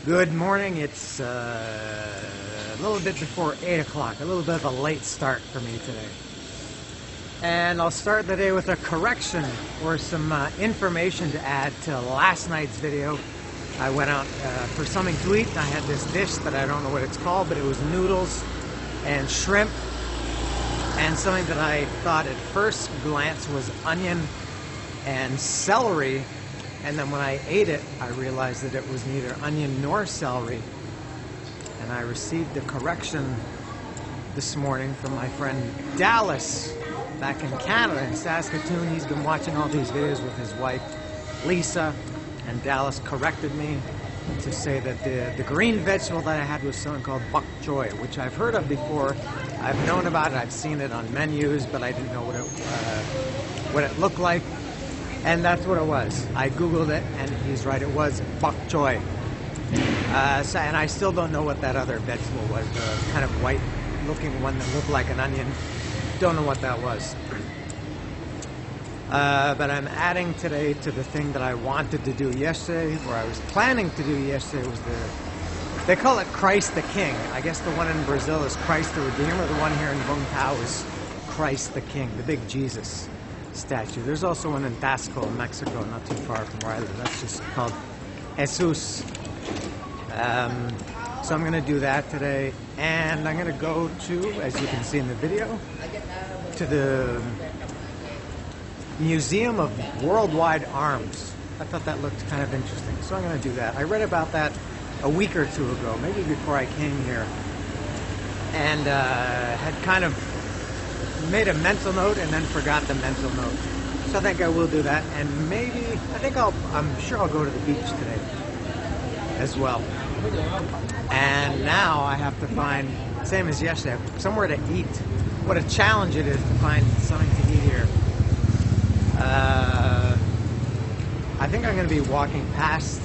Good morning. It's a little bit before 8 o'clock, a little bit of a late start for me today. And I'll start the day with a correction or some information to add to last night's video. I went out for something to eat and I had this dish that I don't know what it's called, but it was noodles and shrimp and something that I thought at first glance was onion and celery. And then when I ate it, I realized that it was neither onion nor celery. And I received a correction this morning from my friend Dallas back in Canada, in Saskatoon. He's been watching all these videos with his wife, Lisa, and Dallas corrected me to say that the green vegetable that I had was something called bok choy, which I've heard of before. I've known about it, I've seen it on menus, but I didn't know what it looked like. And that's what it was. I googled it, and he's right, it was bok choy. And I still don't know what that other vegetable was, the kind of white-looking one that looked like an onion. Don't know what that was. But I'm adding today to the thing that I wanted to do yesterday, or I was planning to do yesterday, was they call it Christ the King. I guess the one in Brazil is Christ the Redeemer. The one here in Vung is Christ the King, the big Jesus statue. There's also one in Tasco, Mexico, not too far from where I live. That's just called Jesus. So I'm going to do that today, and I'm going to go to, as you can see in the video, to the Museum of Worldwide Arms. I thought that looked kind of interesting, so I'm going to do that. I read about that a week or two ago, maybe before I came here, and had kind of made a mental note and then forgot the mental note. So I think I will do that, and maybe, I'm sure I'll go to the beach today as well. And now I have to find, same as yesterday, somewhere to eat. What a challenge it is to find something to eat here. I think I'm going to be walking past,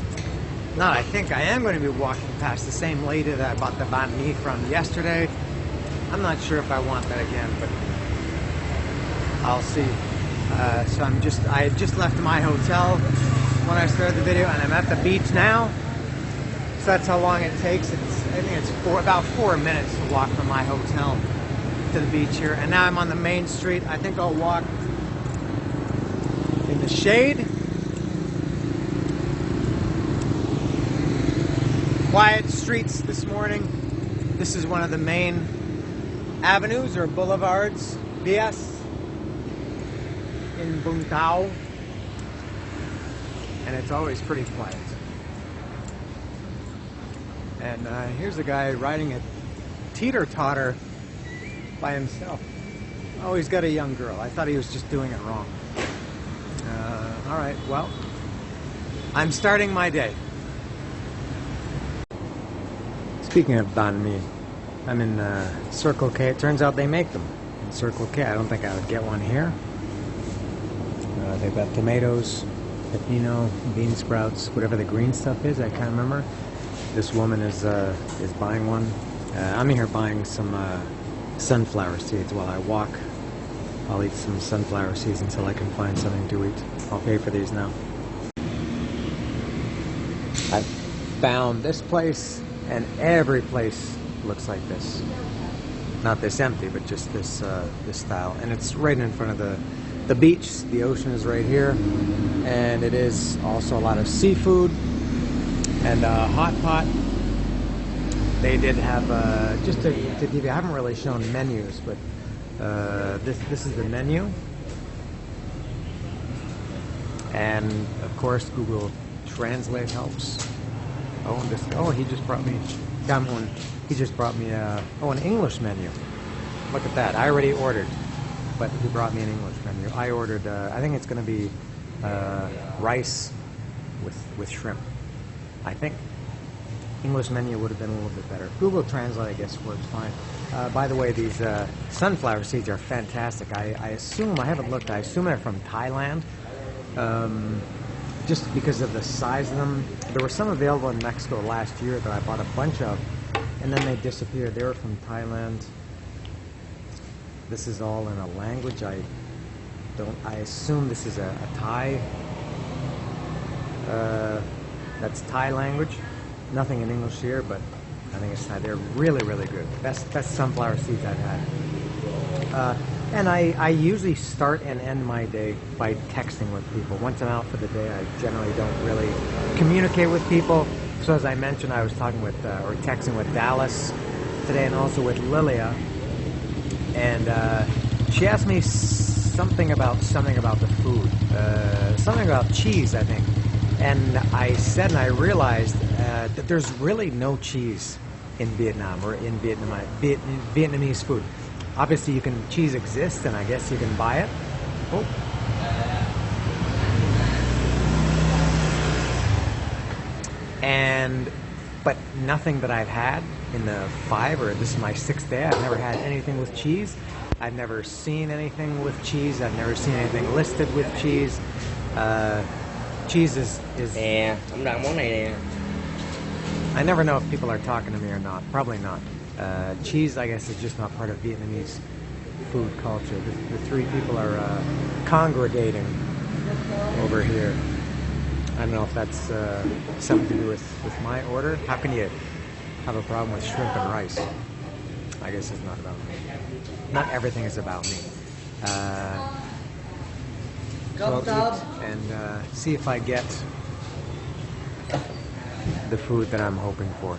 I am going to be walking past the same lady that I bought the banh mi from yesterday. I'm not sure if I want that again, but I'll see. So I had just left my hotel when I started the video, and I'm at the beach now. So that's how long it takes. I think it's about 4 minutes to walk from my hotel to the beach here. And now I'm on the main street. I think I'll walk in the shade. Quiet streets this morning. This is one of the main avenues or boulevards, vias, in Vung, and it's always pretty quiet. And here's a guy riding a teeter-totter by himself. Oh, he's got a young girl. I thought he was just doing it wrong. All right, well, I'm starting my day. Speaking of banh mi, I'm in Circle K. It turns out they make them in Circle K. I don't think I would get one here. They've got tomatoes, pepino, bean sprouts, whatever the green stuff is, I can't remember. This woman is buying one. I'm here buying some sunflower seeds while I walk. I'll eat some sunflower seeds until I can find something to eat. I'll pay for these now. I found this place, and every place looks like this. Not this empty, but just this this style. And it's right in front of the beach. The ocean is right here, and it is also a lot of seafood and hot pot. They did have just to give you, I haven't really shown menus, but this is the menu, and of course Google Translate helps. He just brought me an English menu. Look at that. I already ordered, but he brought me an English menu. I ordered, I think it's going to be rice with shrimp. I think English menu would have been a little bit better. Google Translate, I guess, works fine. By the way, these sunflower seeds are fantastic. I assume, I haven't looked, I assume they're from Thailand. Just because of the size of them. There were some available in Mexico last year that I bought a bunch of, and then they disappeared. They were from Thailand. This is all in a language I assume this is a Thai, that's Thai language. Nothing in English here, but I think they're really, really good. Best sunflower seeds I've had. And I usually start and end my day by texting with people. Once I'm out for the day, I generally don't really communicate with people. So as I mentioned, I was talking with, or texting with Dallas today, and also with Lilia. And she asked me something about the food. Something about cheese, I think. And I said, and I realized that there's really no cheese in Vietnam, or in Vietnamese food. Obviously, cheese exists, and I guess you can buy it. Oh. But nothing that I've had in the this is my 6th day. I've never had anything with cheese. I've never seen anything with cheese. I've never seen anything listed with cheese. Cheese is... Nè, không đặt món này nè. I never know if people are talking to me or not. Probably not. Cheese, I guess, is just not part of Vietnamese food culture. The three people are congregating over here. I don't know if that's something to do with my order. How can you have a problem with shrimp and rice? I guess it's not about me. Not everything is about me. So I'll eat and see if I get the food that I'm hoping for.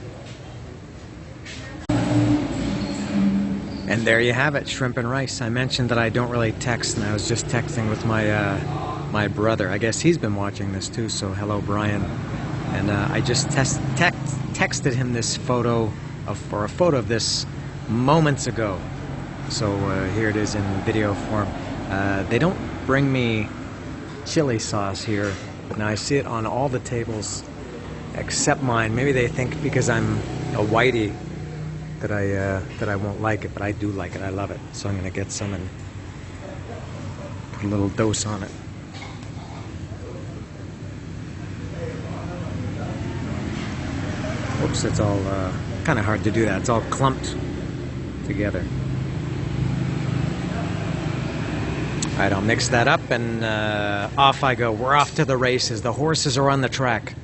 And there you have it, shrimp and rice. I mentioned that I don't really text, and I was just texting with my brother. I guess he's been watching this too, so hello, Brian. And I just texted him this photo a photo of this moments ago. So here it is in video form. They don't bring me chili sauce here. Now I see it on all the tables except mine. Maybe they think because I'm a whitey that I won't like it, but I do like it. I love it. So I'm gonna get some and put a little dose on it. Oops, it's all kind of hard to do that. It's all clumped together. All right, I'll mix that up and off I go. We're off to the races. The horses are on the track.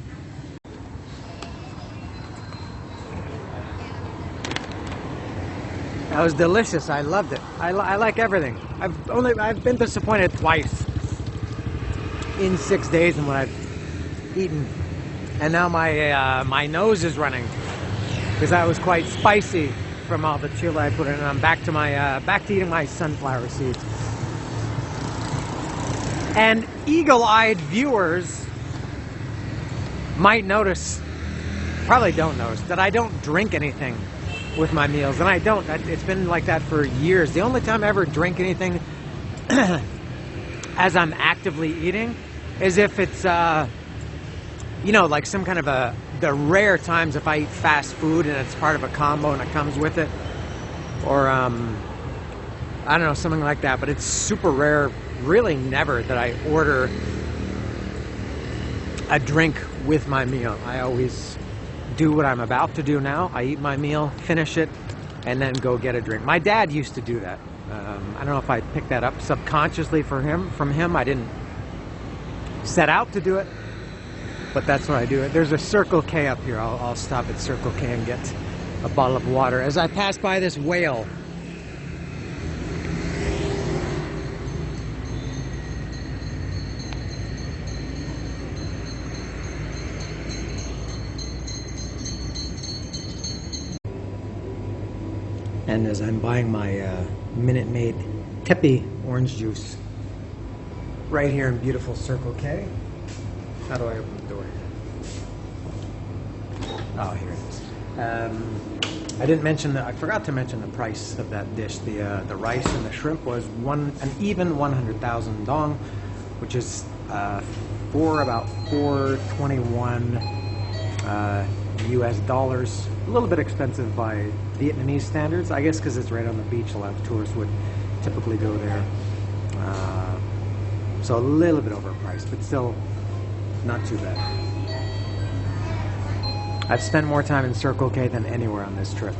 That was delicious. I loved it. I like everything. I've been disappointed twice in 6 days in what I've eaten, and now my nose is running because that was quite spicy from all the chili I put in. And I'm back to eating my sunflower seeds. And eagle-eyed viewers might notice, probably don't notice, that I don't drink anything with my meals, and I don't. It's been like that for years. The only time I ever drink anything as I'm actively eating is if it's, you know, like some kind of the rare times if I eat fast food and it's part of a combo and it comes with it, or I don't know, something like that. But it's super rare, really never, that I order a drink with my meal. I always do what I'm about to do now. I eat my meal, finish it, and then go get a drink. My dad used to do that. I don't know if I picked that up subconsciously from him. I didn't set out to do it, but that's what I do. There's a Circle K up here. I'll stop at Circle K and get a bottle of water as I pass by this whale. And as I'm buying my Minute Maid Tepi orange juice right here in beautiful Circle K. How do I open the door here? Oh, here it is. I didn't mention I forgot to mention the price of that dish. The rice and the shrimp was an even 100,000 dong, which is for about 421 US dollars. A little bit expensive by Vietnamese standards, I guess, because it's right on the beach. A lot of tourists would typically go there. So a little bit overpriced, but still not too bad. I've spent more time in Circle K than anywhere on this trip.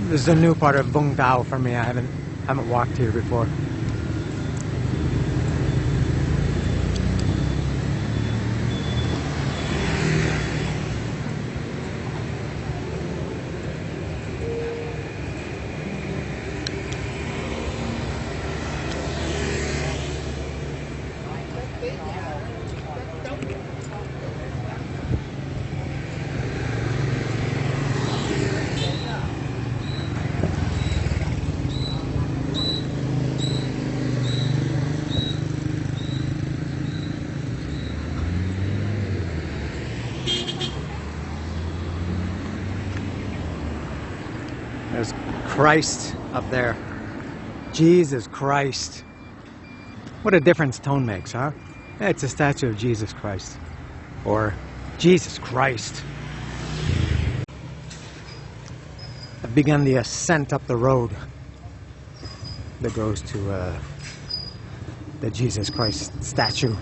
This is a new part of Vung for me. I haven't walked here before. Christ up there. Jesus Christ. What a difference tone makes, huh? It's a statue of Jesus Christ. Or Jesus Christ. I've begun the ascent up the road that goes to the Jesus Christ statue.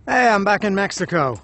Hey, I'm back in Mexico.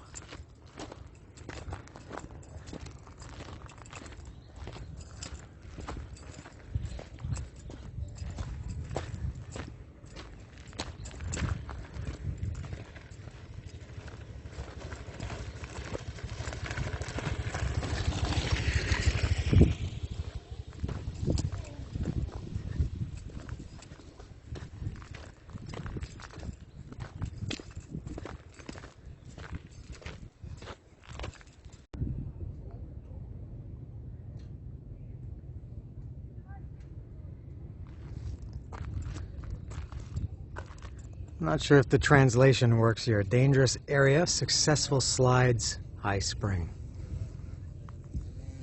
I'm not sure if the translation works here. Dangerous area, successful slides, high spring.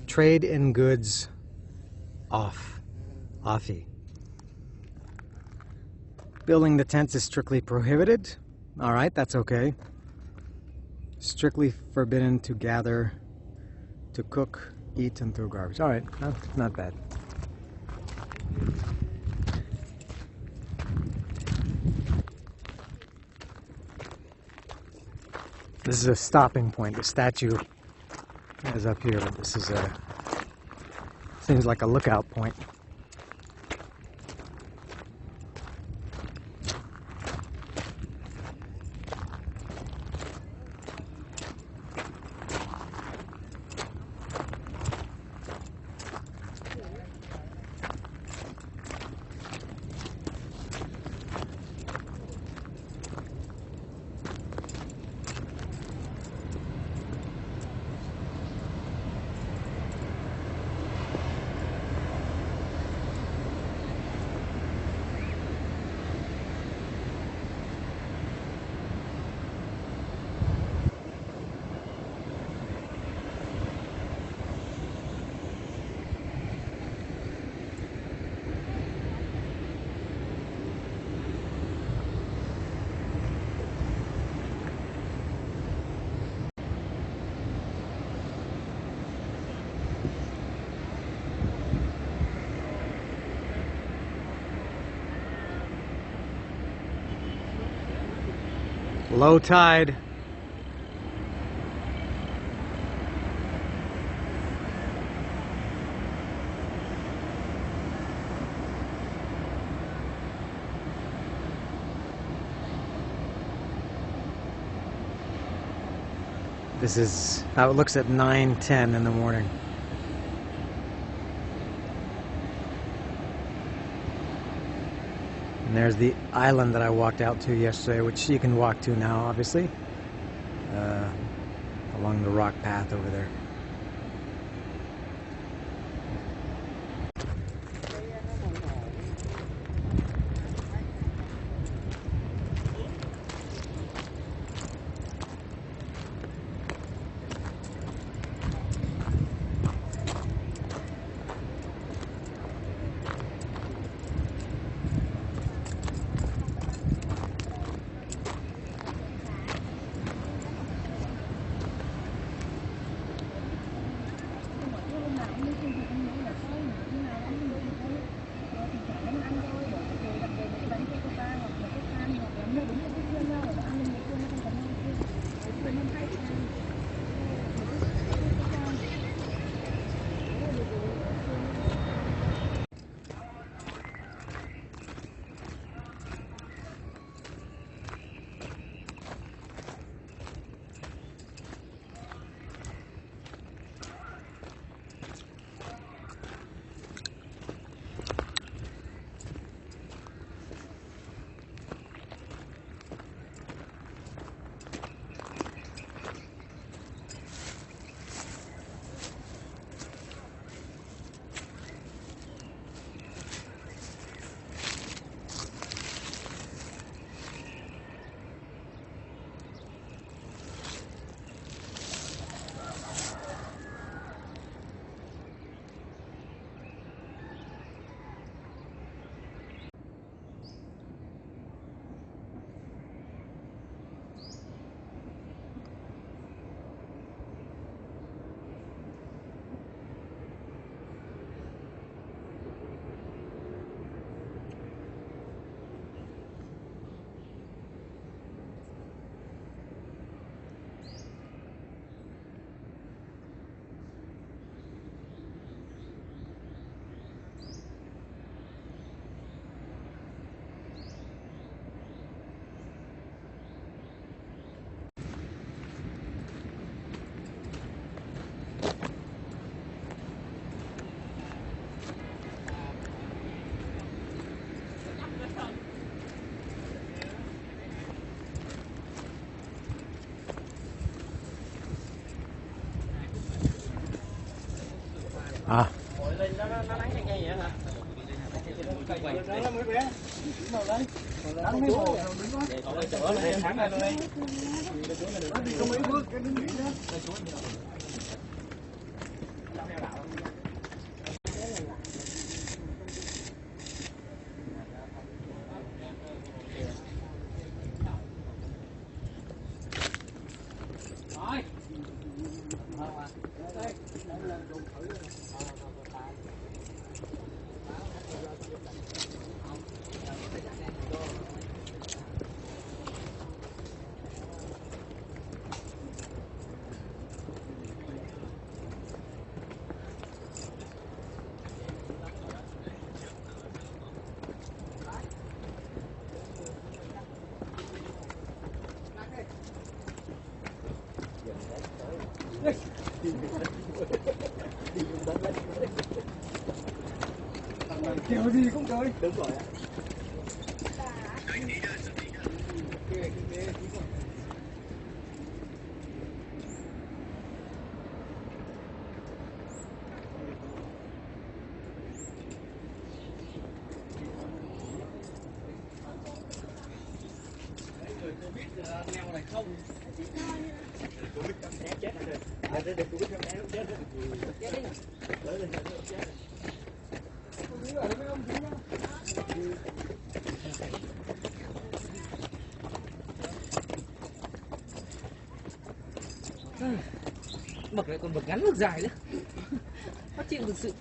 Trade in goods, offy. Building the tents is strictly prohibited. All right, that's okay. Strictly forbidden to gather, to cook, eat, and throw garbage. All right, not bad. This is a stopping point. The statue is up here, but this is seems like a lookout point. Low tide. This is how it looks at 9:10 in the morning. And there's the island that I walked out to yesterday, which you can walk to now, obviously, along the rock path over there. À. Kiểu gì cũng chơi. Đúng rồi ạ. Nghèo này không. Covid trong té chết rồi. Để Covid trong té chết rồi. Chết đi. Tới lên chết. Bậc lại còn bậc ngắn bậc dài nữa. Khó chịu thực sự.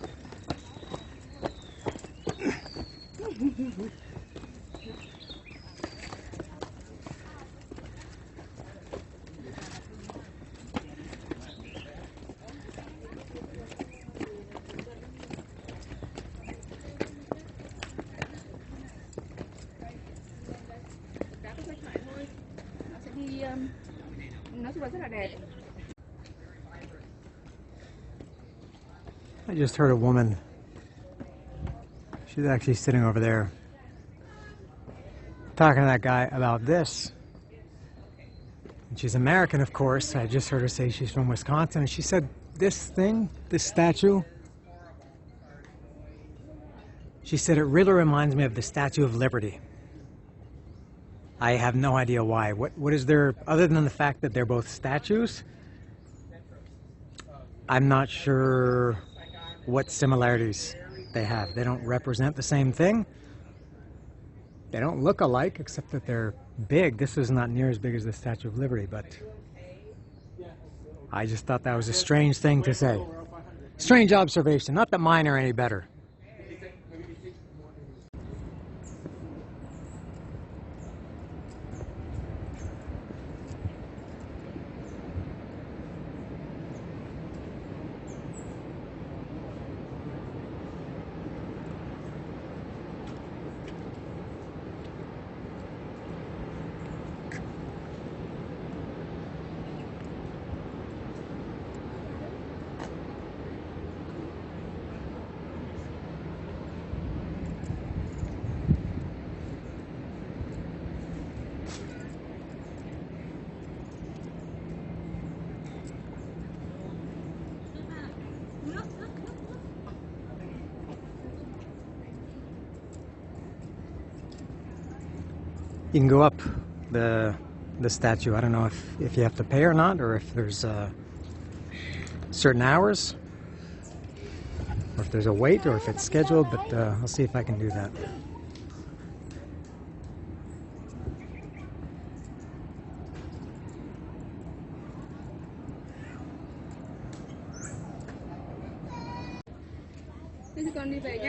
Nói chung là rất là đẹp. I just heard a woman. She's actually sitting over there talking to that guy about this. And she's American, of course. I just heard her say she's from Wisconsin. And she said, this thing, this statue, she said it really reminds me of the Statue of Liberty. I have no idea why. What is there, other than the fact that they're both statues? I'm not sure what similarities they have. They don't represent the same thing. They don't look alike, except that they're big. This is not near as big as the Statue of Liberty, but I just thought that was a strange thing to say. Strange observation. Not that mine are any better. You can go up the statue. I don't know if you have to pay or not, or if there's certain hours, or if there's a wait, or if it's scheduled, but I'll see if I can do that.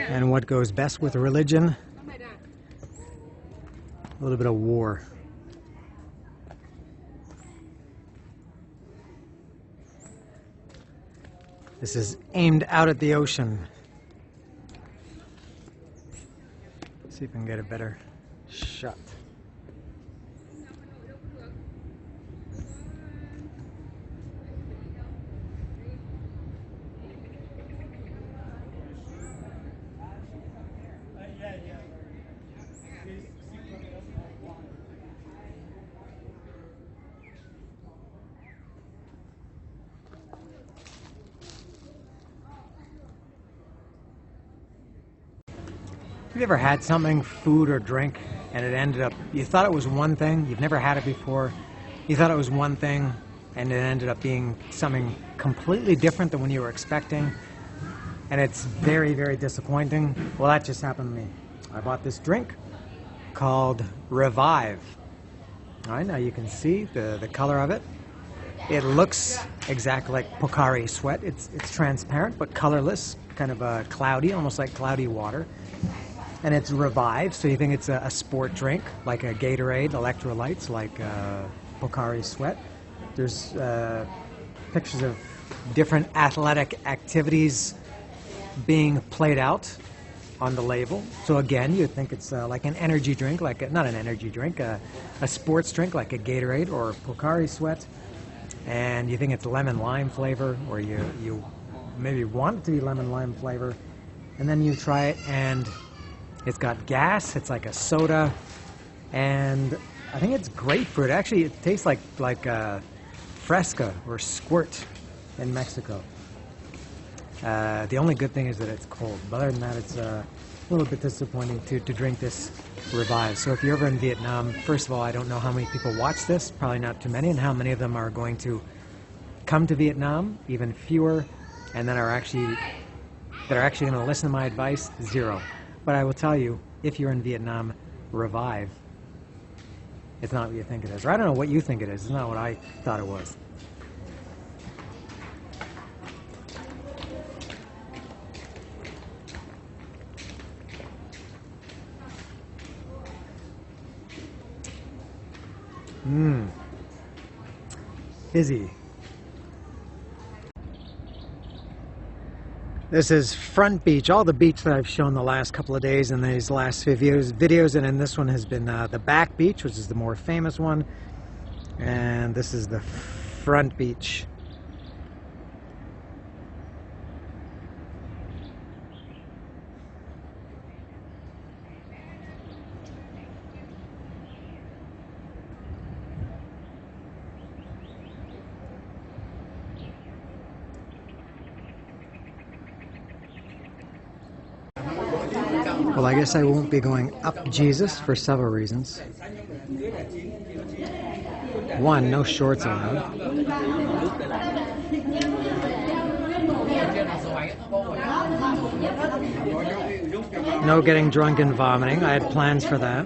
And what goes best with religion? A little bit of war. This is aimed out at the ocean. Let's see if I can get a better shot. you ever had something, food or drink, and it ended up, you thought it was one thing, you've never had it before, you thought it was one thing, and it ended up being something completely different than what you were expecting, and it's very, very disappointing? Well, that just happened to me. I bought this drink called Revive. All right, now you can see the color of it. It looks exactly like Pocari Sweat. It's transparent but colorless, kind of cloudy, almost like cloudy water. And it's Revive, so you think it's a sport drink, like a Gatorade, electrolytes, like Pocari Sweat. There's pictures of different athletic activities being played out on the label. So again, you'd think it's like an energy drink, not an energy drink, a sports drink like a Gatorade or Pocari Sweat. And you think it's lemon lime flavor, or you maybe want it to be lemon lime flavor, and then you try it and it's got gas, it's like a soda, and I think it's grapefruit. Actually, it tastes like Fresca or Squirt in Mexico. The only good thing is that it's cold, but other than that, it's a little bit disappointing to drink this Revive. So if you're ever in Vietnam, first of all, I don't know how many people watch this, probably not too many, and how many of them are going to come to Vietnam, even fewer, and that are actually going to listen to my advice, 0. But I will tell you, if you're in Vietnam, Revive, it's not what you think it is. Or I don't know what you think it is. It's not what I thought it was. Fizzy. This is Front Beach, all the beach that I've shown the last couple of days in these last videos, and then this one has been the Back Beach, which is the more famous one, and this is the Front Beach. Well, I guess I won't be going up Jesus for several reasons. One, no shorts allowed. No getting drunk and vomiting. I had plans for that.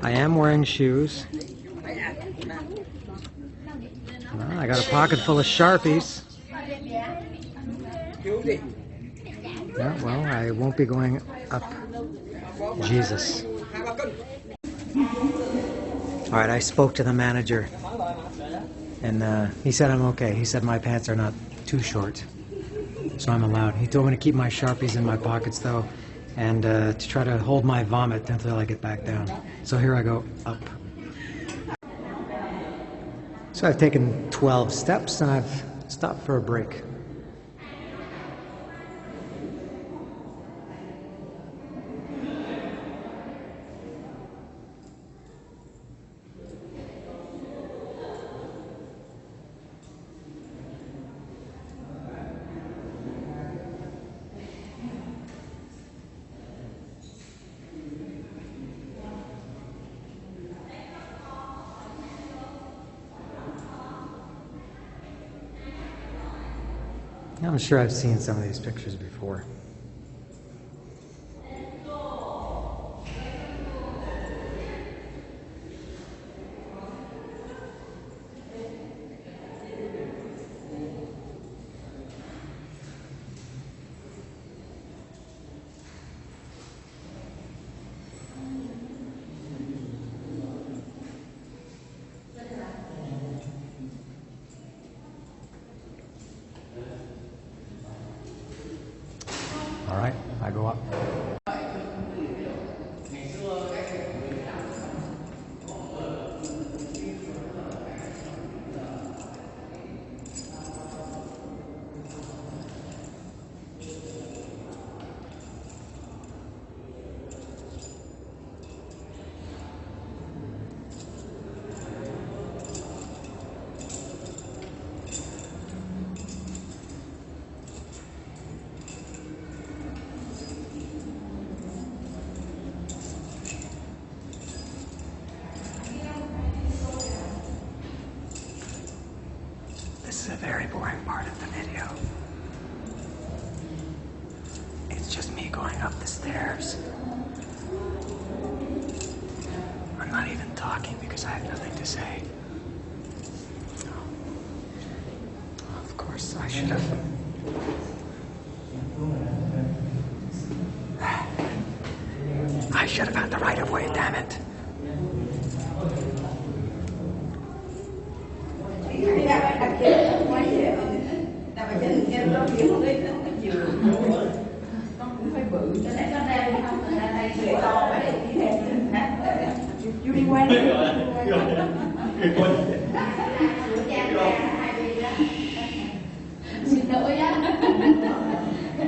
I am wearing shoes. I got a pocket full of Sharpies. Yeah, well, I won't be going up Jesus. All right, I spoke to the manager, and he said I'm okay. He said my pants are not too short, so I'm allowed. He told me to keep my Sharpies in my pockets, though, and to try to hold my vomit until I get back down. So here I go, up. So I've taken 12 steps, and I've stopped for a break. I'm sure I've seen some of these pictures before. All right, I go up. This is a very boring part of the video. It's just me going up the stairs. I'm not even talking because I have nothing to say. Of course, I should have. I should have had the right of way, damn it.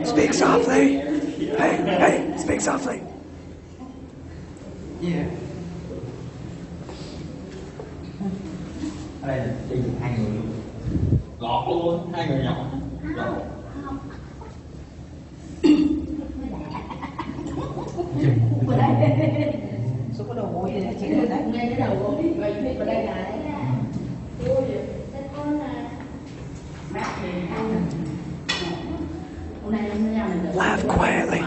Speak softly. Hey, speak softly. Yeah. Ở đây là đi được 2 người luôn. Gọt luôn, 2 người nhỏ. Gọt. Số có đầu gối thì chỉ là đặt ngay cái đầu gối rồi phía bên đây là Laugh quietly.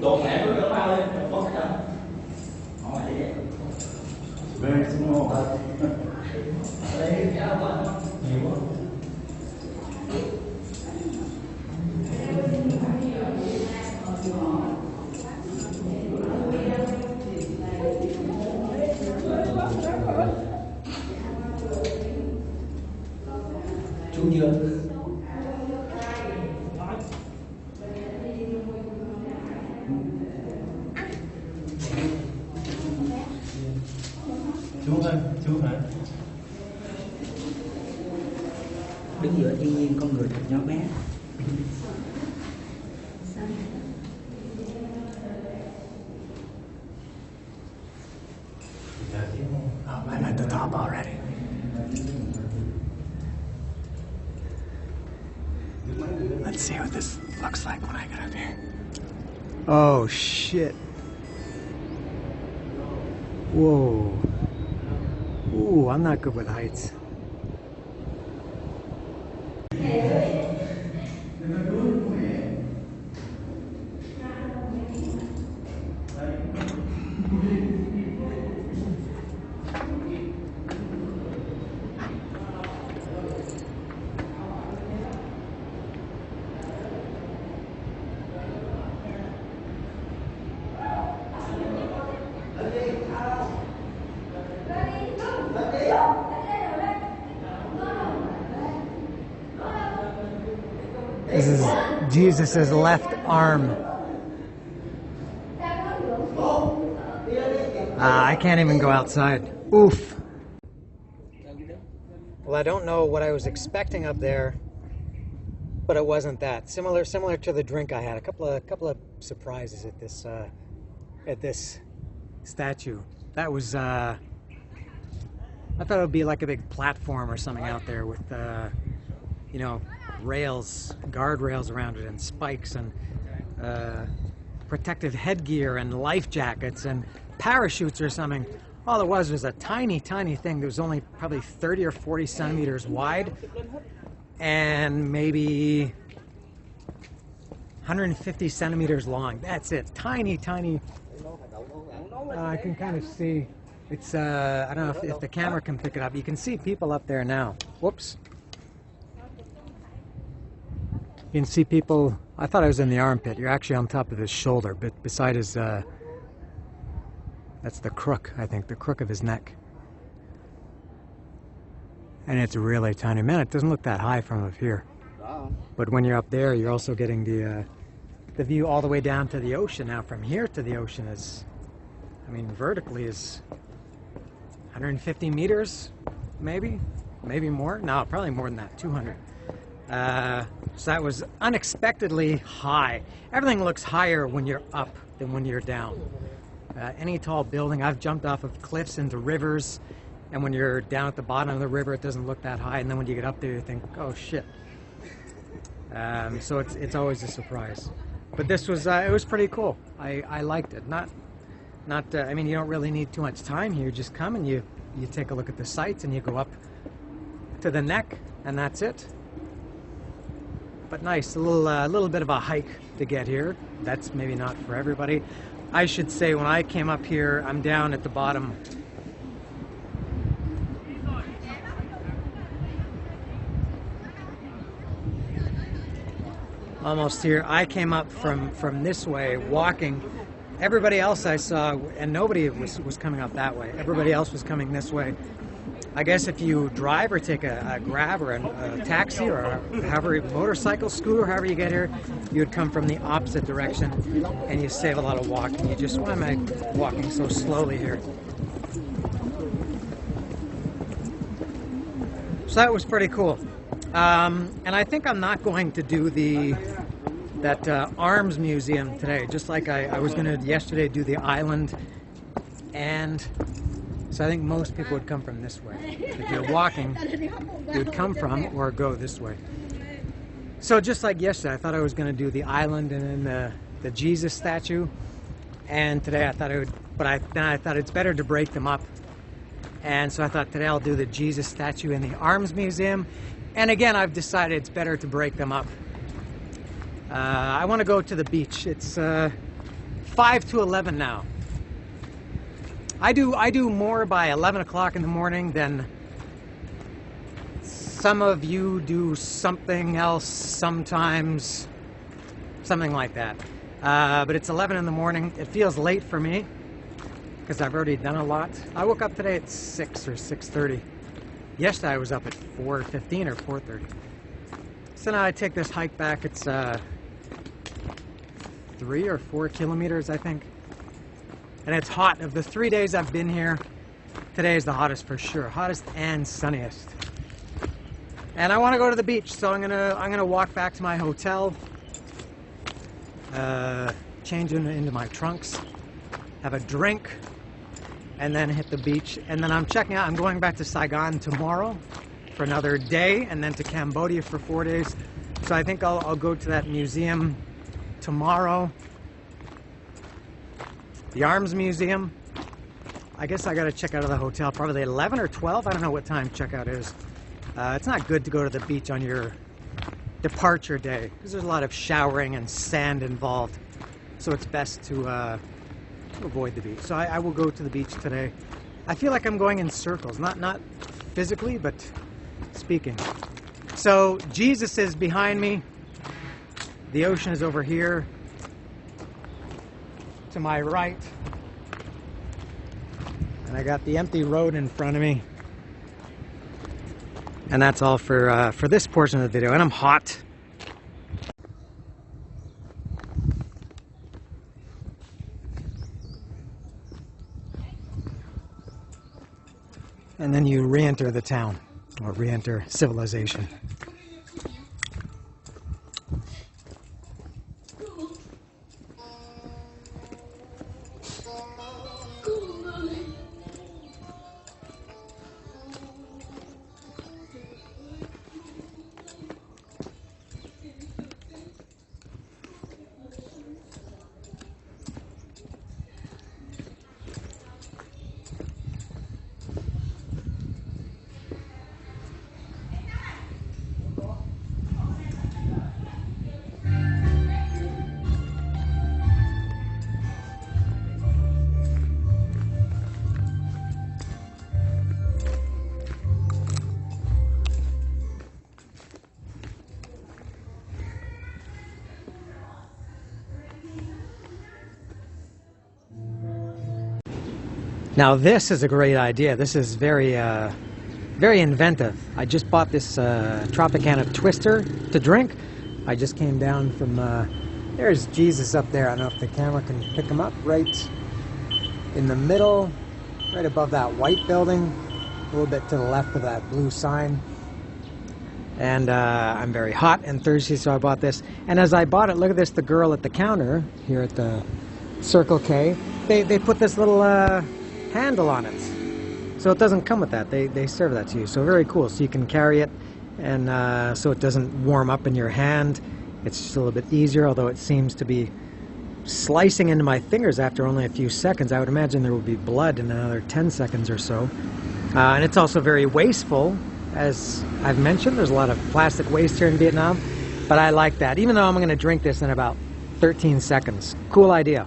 Đồ mẹ nó bao lên, có cái đâu. Về xuống ngô. Đây cái áo nhiều quá. Chú chưa? Chú hả? Đứng giữa thiên nhiên con người thật nhỏ bé. Oh, I'm at the top already. Let's see what this looks like when I get up here. Oh, shit. Whoa. Ooh, I'm not good with heights. This is Jesus' left arm. I can't even go outside. Oof. Well, I don't know what I was expecting up there, but it wasn't that. Similar to the drink I had. A couple of surprises at this statue. That was I thought it would be like a big platform or something out there with you know, rails, guardrails around it, and spikes, and protective headgear, and life jackets, and parachutes or something. All it was a tiny thing that was only probably 30 or 40 centimeters wide, and maybe 150 centimeters long. That's it. Tiny. I can kind of see. It's I don't know if the camera can pick it up. You can see people up there now. Whoops. You can see people. I thought I was in the armpit. You're actually on top of his shoulder, but beside his, that's the crook, I think, the crook of his neck. And it's really tiny. Man, it doesn't look that high from up here. But when you're up there, you're also getting the view all the way down to the ocean. Now, from here to the ocean is, I mean, vertically is 150 meters, maybe more. No, probably more than that, 200. So that was unexpectedly high. Everything looks higher when you're up than when you're down. Any tall building, I've jumped off of cliffs into rivers, and when you're down at the bottom of the river, it doesn't look that high, and then when you get up there, you think, oh shit. So it's always a surprise. But this was, it was pretty cool. I liked it. Not, I mean, you don't really need too much time here. You just come and you take a look at the sights, and you go up to the neck, and that's it. But nice, a little bit of a hike to get here. That's maybe not for everybody. I should say when I came up here, I'm down at the bottom. Almost here. I came up from this way, walking. Everybody else I saw, and nobody was coming up that way. Everybody else was coming this way. I guess if you drive or take a Grab or a taxi or however, motorcycle, scooter, however you get here, you would come from the opposite direction and you save a lot of walking. You just, why am I walking so slowly here? So that was pretty cool. And I think I'm not going to do that arms museum today, just like I was going to yesterday do the island. And so I think most people would come from this way. If you're walking, you would come from or go this way. So just like yesterday, I thought I was going to do the island and then the Jesus statue. And today I thought I would, but then I thought it's better to break them up. And so I thought today I'll do the Jesus statue in the Arms Museum. And again, I've decided it's better to break them up. I want to go to the beach. It's 5 to 11 now. I do more by 11 o'clock in the morning than some of you do something else sometimes, something like that. But it's 11 in the morning. It feels late for me because I've already done a lot. I woke up today at 6 or 6:30. Yesterday I was up at 4:15 or 4:30. So now I take this hike back. It's 3 or 4 kilometers, I think. And it's hot. Of the 3 days I've been here, today is the hottest for sure. Hottest and sunniest. And I want to go to the beach, so I'm gonna walk back to my hotel, change into my trunks, have a drink, and then hit the beach. And then I'm checking out. I'm going back to Saigon tomorrow for another day, and then to Cambodia for 4 days. So I think I'll go to that museum tomorrow. The Arms Museum. I guess I got to check out of the hotel probably 11 or 12. I don't know what time checkout is. It's not good to go to the beach on your departure day because there's a lot of showering and sand involved. So it's best to avoid the beach. So I will go to the beach today. I feel like I'm going in circles, not physically, but speaking. So Jesus is behind me. The ocean is over here. To my right, and I got the empty road in front of me, and that's all for this portion of the video. And I'm hot. And then you re-enter the town, or re-enter civilization. Now this is a great idea. This is very inventive. I just bought this Tropicana Twister to drink. I just came down from, there's Jesus up there. I don't know if the camera can pick him up. Right in the middle, right above that white building, a little bit to the left of that blue sign. And I'm very hot and thirsty, so I bought this. And as I bought it, look at this, the girl at the counter here at the Circle K, they put this little handle on it, so it doesn't come with that. They serve that to you, so very cool. So you can carry it, and so it doesn't warm up in your hand. It's just a little bit easier, although it seems to be slicing into my fingers after only a few seconds. I would imagine there will be blood in another 10 seconds or so. And it's also very wasteful, As I've mentioned, there's a lot of plastic waste here in Vietnam, but I like that, even though I'm going to drink this in about 13 seconds. Cool idea.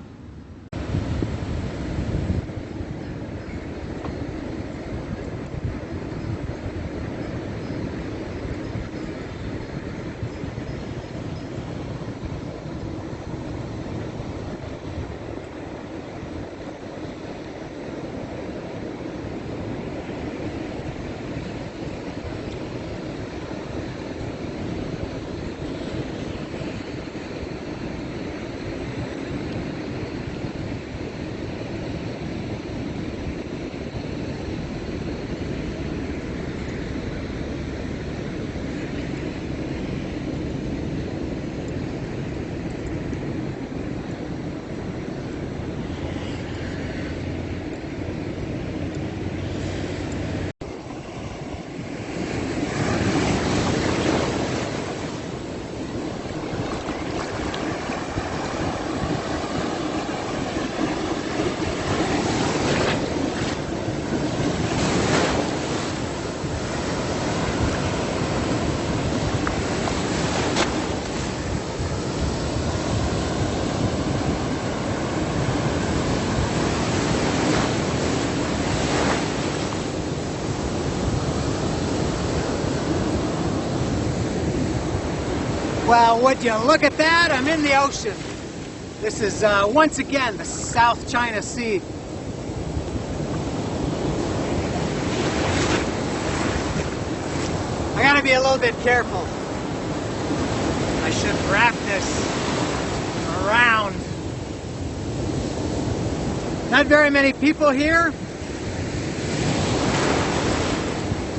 Well, would you look at that? I'm in the ocean. This is once again the South China Sea. I gotta be a little bit careful. I should wrap this around. Not very many people here.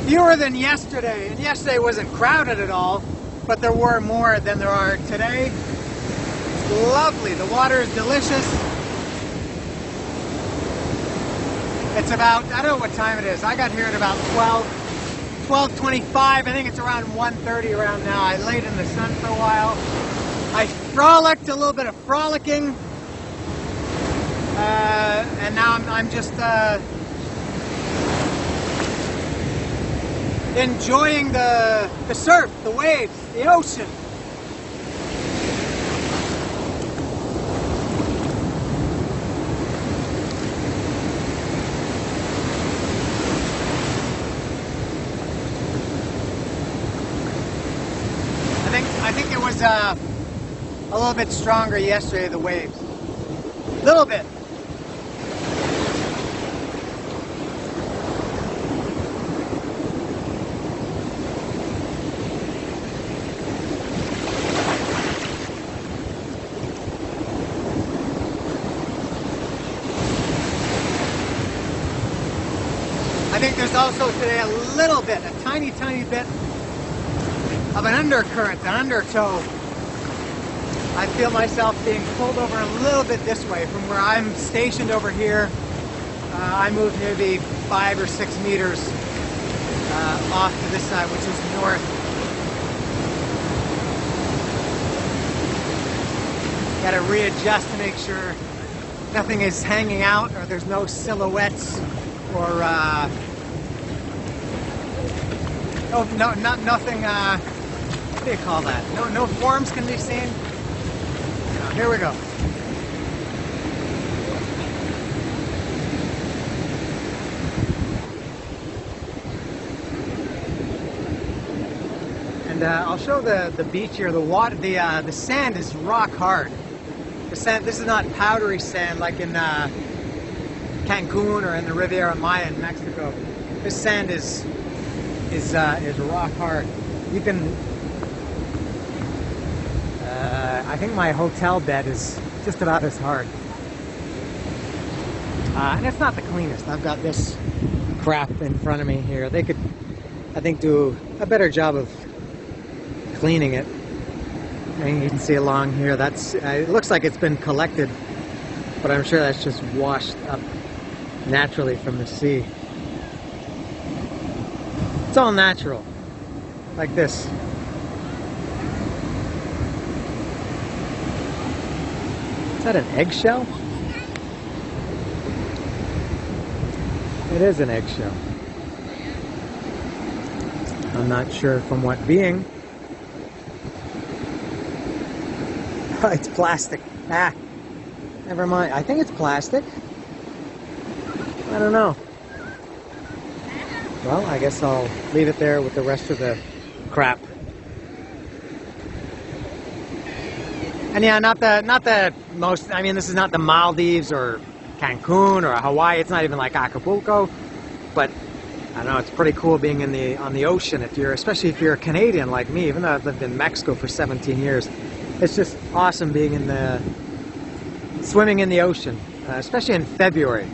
Fewer than yesterday, and yesterday wasn't crowded at all. But there were more than there are today. It's lovely. The water is delicious. It's about, I don't know what time it is. I got here at about 12:25. I think it's around 1:30 around now. I laid in the sun for a while. I frolicked, a little bit of frolicking. And now I'm just enjoying the surf, the waves, the ocean. I think it was a little bit stronger yesterday, the waves. A little bit. I think there's also today a little bit, a tiny bit of an undercurrent, an undertow. I feel myself being pulled over a little bit this way from where I'm stationed over here. I moved maybe 5 or 6 meters off to this side, which is north. Got to readjust to make sure nothing is hanging out or there's no silhouettes or nothing. What do you call that? No forms can be seen. Here we go. And I'll show the beach here. The water, the sand is rock hard. The sand. This is not powdery sand like in Cancun or in the Riviera Maya in Mexico. This sand is rock hard. You can. I think my hotel bed is just about as hard. And it's not the cleanest. I've got this crap in front of me here. They could, I think, do a better job of cleaning it. And you can see along here, that's it looks like it's been collected, but I'm sure that's just washed up naturally from the sea. It's all natural, like this. Is that an eggshell? It is an eggshell. I'm not sure from what being. It's plastic. Ah, never mind. I think it's plastic. I don't know. Well, I guess I'll leave it there with the rest of the crap. And yeah, not the most. I mean, this is not the Maldives or Cancun or Hawaii. It's not even like Acapulco, but I don't know. It's pretty cool being on the ocean. Especially if you're a Canadian like me. Even though I've lived in Mexico for 17 years, it's just awesome being swimming in the ocean, especially in February.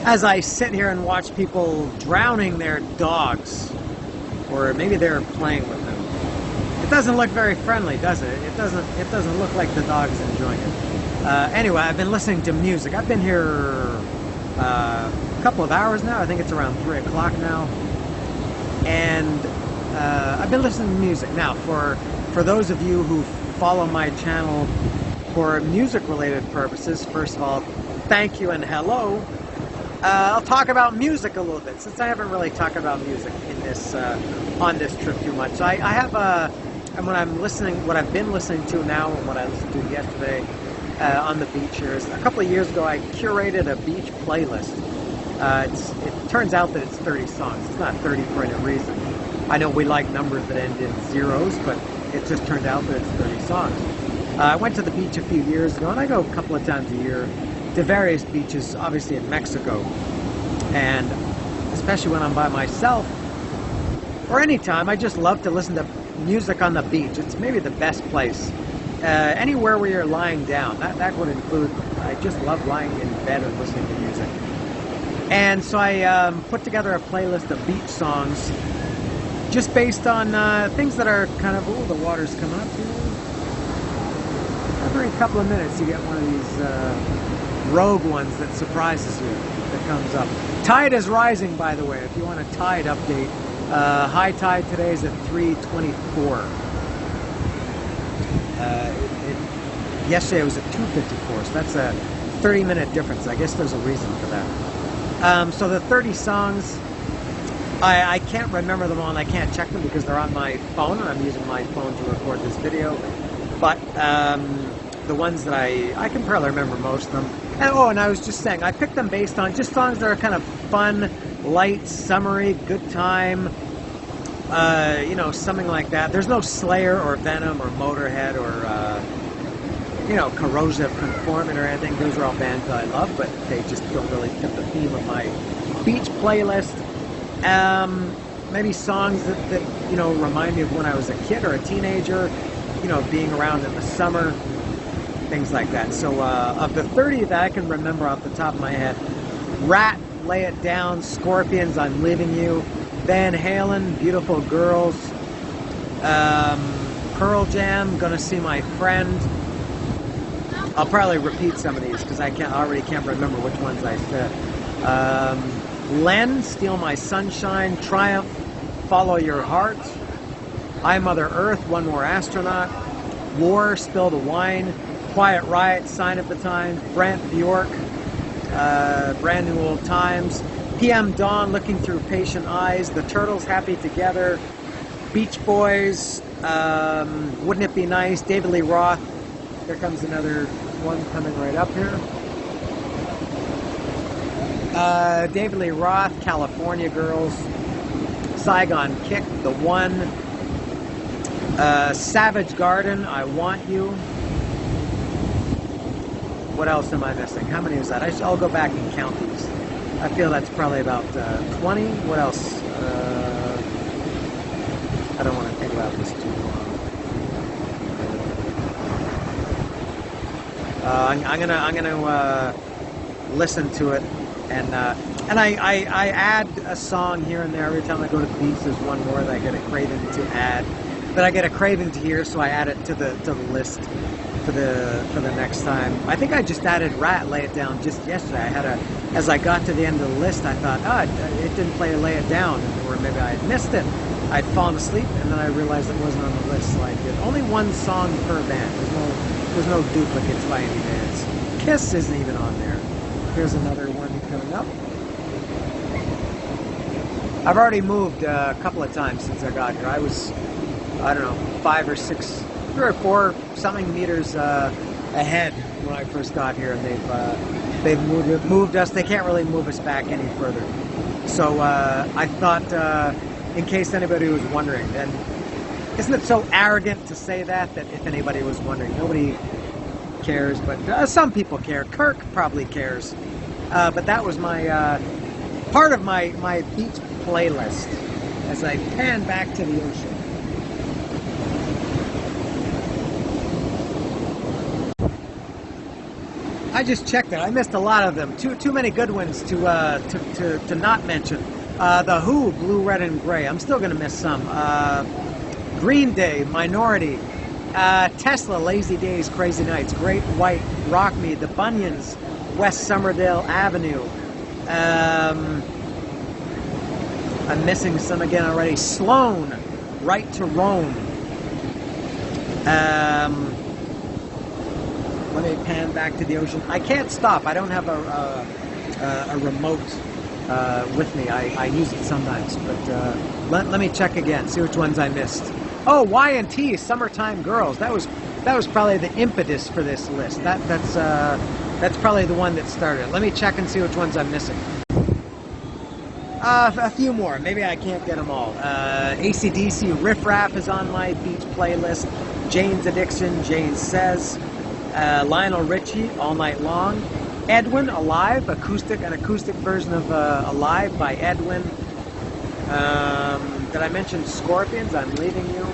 As I sit here and watch people drowning their dogs, or maybe they're playing with them. It doesn't look very friendly, does it? It doesn't look like the dog's enjoying it. Anyway, I've been listening to music. I've been here a couple of hours now. I think it's around 3 o'clock now. And I've been listening to music. Now, for those of you who follow my channel for music-related purposes, first of all, thank you and hello. I'll talk about music a little bit, since I haven't really talked about music in this on this trip too much. So I have and what I've been listening to now, and what I listened to yesterday on the beach here is a couple of years ago I curated a beach playlist. It turns out that it's 30 songs. It's not 30 for any reason. I know we like numbers that end in zeros, but it just turned out that it's 30 songs. I went to the beach a few years ago, and I go a couple of times a year to various beaches, obviously in Mexico, and especially when I'm by myself or anytime, I just love to listen to music on the beach. It's maybe the best place. Anywhere where you're lying down, that would include, I just love lying in bed and listening to music. And so I put together a playlist of beach songs just based on things that are kind of, oh, the water's coming up here. Every couple of minutes you get one of these rogue ones that surprises you, that comes up. Tide is rising, by the way, if you want a tide update. High tide today is at 3:24. Yesterday it was at 2:54, so that's a 30-minute difference. I guess there's a reason for that. So the 30 songs, I can't remember them all, and I can't check them because they're on my phone, and I'm using my phone to record this video. But the ones that I can probably remember most of them. And I was just saying, I picked them based on just songs that are kind of fun, light, summery, good time, something like that. There's no Slayer or Venom or Motorhead or, Corrosive Conformant or anything. Those are all bands that I love, but they just don't really fit the theme of my beach playlist. Maybe songs that remind me of when I was a kid or a teenager, being around in the summer. Things like that. So of the 30 that I can remember off the top of my head, Rat, Lay It Down, Scorpions, I'm Leaving You, Van Halen, Beautiful Girls, Pearl Jam, Gonna See My Friend. I'll probably repeat some of these because I already can't remember which ones I said. Len, Steal My Sunshine, Triumph, Follow Your Heart, I, Mother Earth, One More Astronaut, War, Spill the Wine, Quiet Riot, Sign of the Times, Brant Bjork, Brand New Old Times, PM Dawn, Looking Through Patient Eyes, The Turtles, Happy Together, Beach Boys, Wouldn't It Be Nice, David Lee Roth, Here comes another one coming right up here. David Lee Roth, California Girls, Saigon Kick, The One, Savage Garden, I Want You. What else am I missing? How many is that? I'll go back and count these. I feel that's probably about 20. What else? I don't want to think about this too long. I'm gonna listen to it, and I add a song here and there every time I go to the beach. There's one more that I get a craving to add, that I get a craving to hear, so I add it to the list for the next time. I think I just added Rat, Lay It Down just yesterday. As I got to the end of the list, I thought, it didn't play Lay It Down, or maybe I had missed it. I'd fallen asleep, and then I realized it wasn't on the list, so I did only one song per band. There's no duplicates by any bands. Kiss isn't even on there. Here's another one coming up. I've already moved a couple of times since I got here. I was, I don't know, 5 or 6, 3 or 4 something meters ahead when I first got here, and they've moved us. They can't really move us back any further. So I thought, in case anybody was wondering, and isn't it so arrogant to say that if anybody was wondering? Nobody cares, but some people care. Kirk probably cares. But that was my part of my beach playlist as I pan back to the ocean. I just checked it. I missed a lot of them. Too many good ones to not mention. The Who, Blue, Red, and Gray. I'm still going to miss some. Green Day, Minority. Tesla, Lazy Days, Crazy Nights. Great White, Rock Me. The Bunions, West Somerdale Avenue. I'm missing some again already. Sloan, Right to Roam. Let me pan back to the ocean. I can't stop. I don't have a remote with me. I use it sometimes, but let me check again. See which ones I missed. Oh, Y&T, Summertime Girls. That was probably the impetus for this list. That's probably the one that started it. Let me check and see which ones I'm missing. A few more. Maybe I can't get them all. AC/DC, Riff Raff is on my beach playlist. Jane's Addiction, Jane Says. Lionel Richie, All Night Long. Edwin, Alive, an acoustic version of Alive by Edwin. Did I mention Scorpions, I'm Leaving You?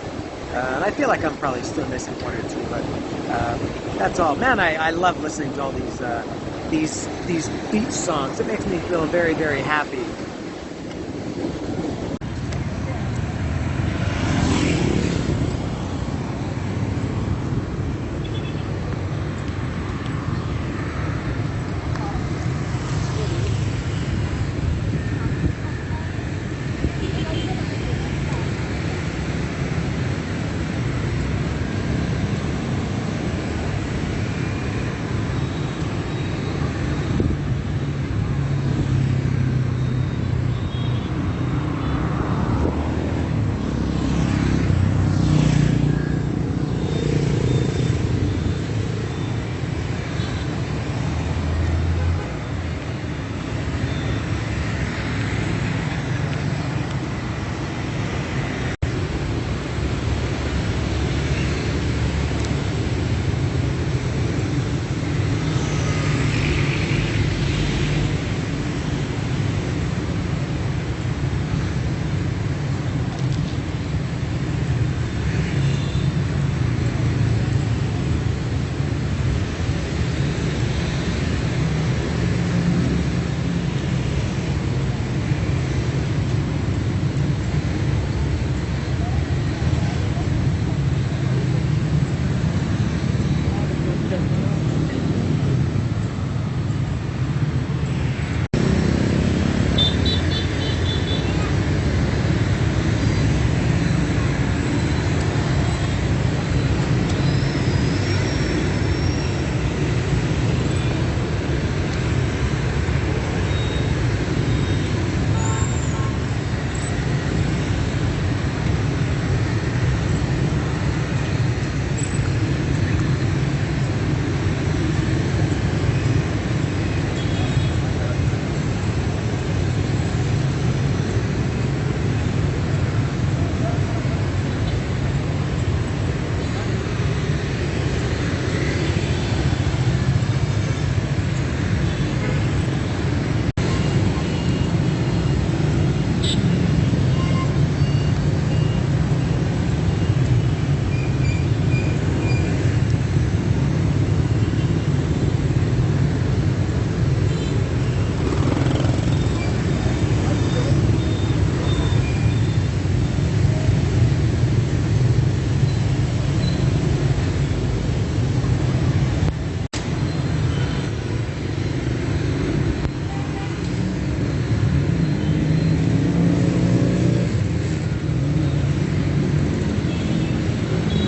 And I feel like I'm probably still missing one or two, but that's all. Man, I love listening to all these beach songs. It makes me feel very, very happy.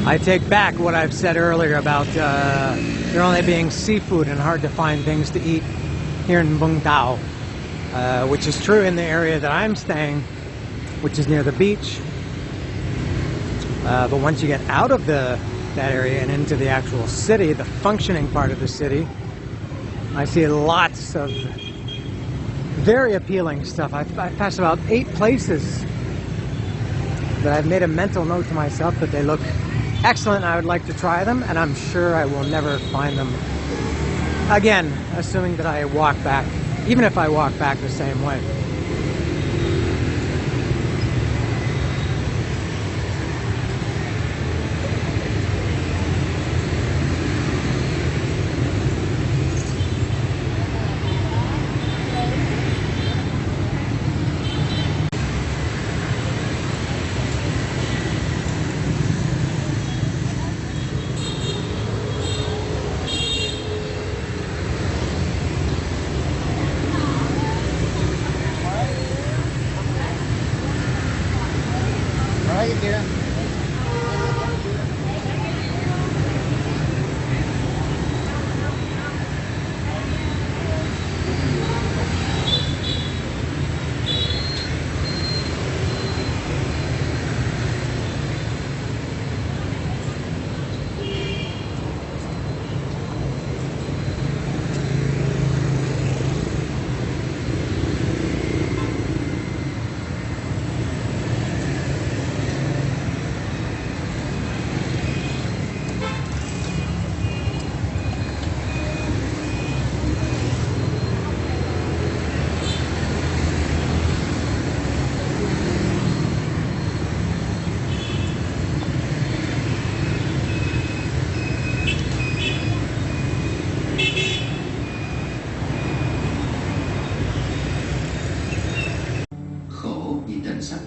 I take back what I've said earlier about there only being seafood and hard to find things to eat here in Vung, which is true in the area that I'm staying, which is near the beach. But once you get out of that area and into the actual city, the functioning part of the city, I see lots of very appealing stuff. I've passed about 8 places that I've made a mental note to myself that they look excellent. I would like to try them, and I'm sure I will never find them again, assuming that I walk back, even if I walk back the same way.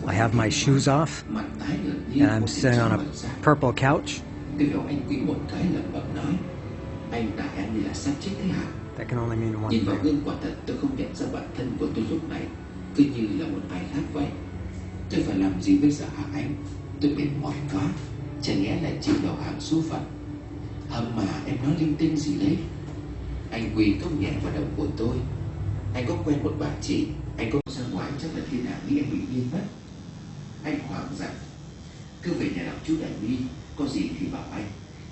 I have my shoes off, and I'm sitting on a purple couch. That can only mean one thing. Tôi phải làm gì bây giờ hả anh? Tôi mệt mỏi quá. Chẳng lẽ lại chịu đầu hàng số phận? Hâm mà em nói linh tinh gì đấy? Anh quỳ công nhẹ vào đầu của tôi. Anh có quen một bà chị. Anh có ra ngoài chắc là thiên hạ nghĩ anh bị điên mất. Anh hoảng rằng cứ về nhà đọc chú Đại Mi, có gì thì bảo anh.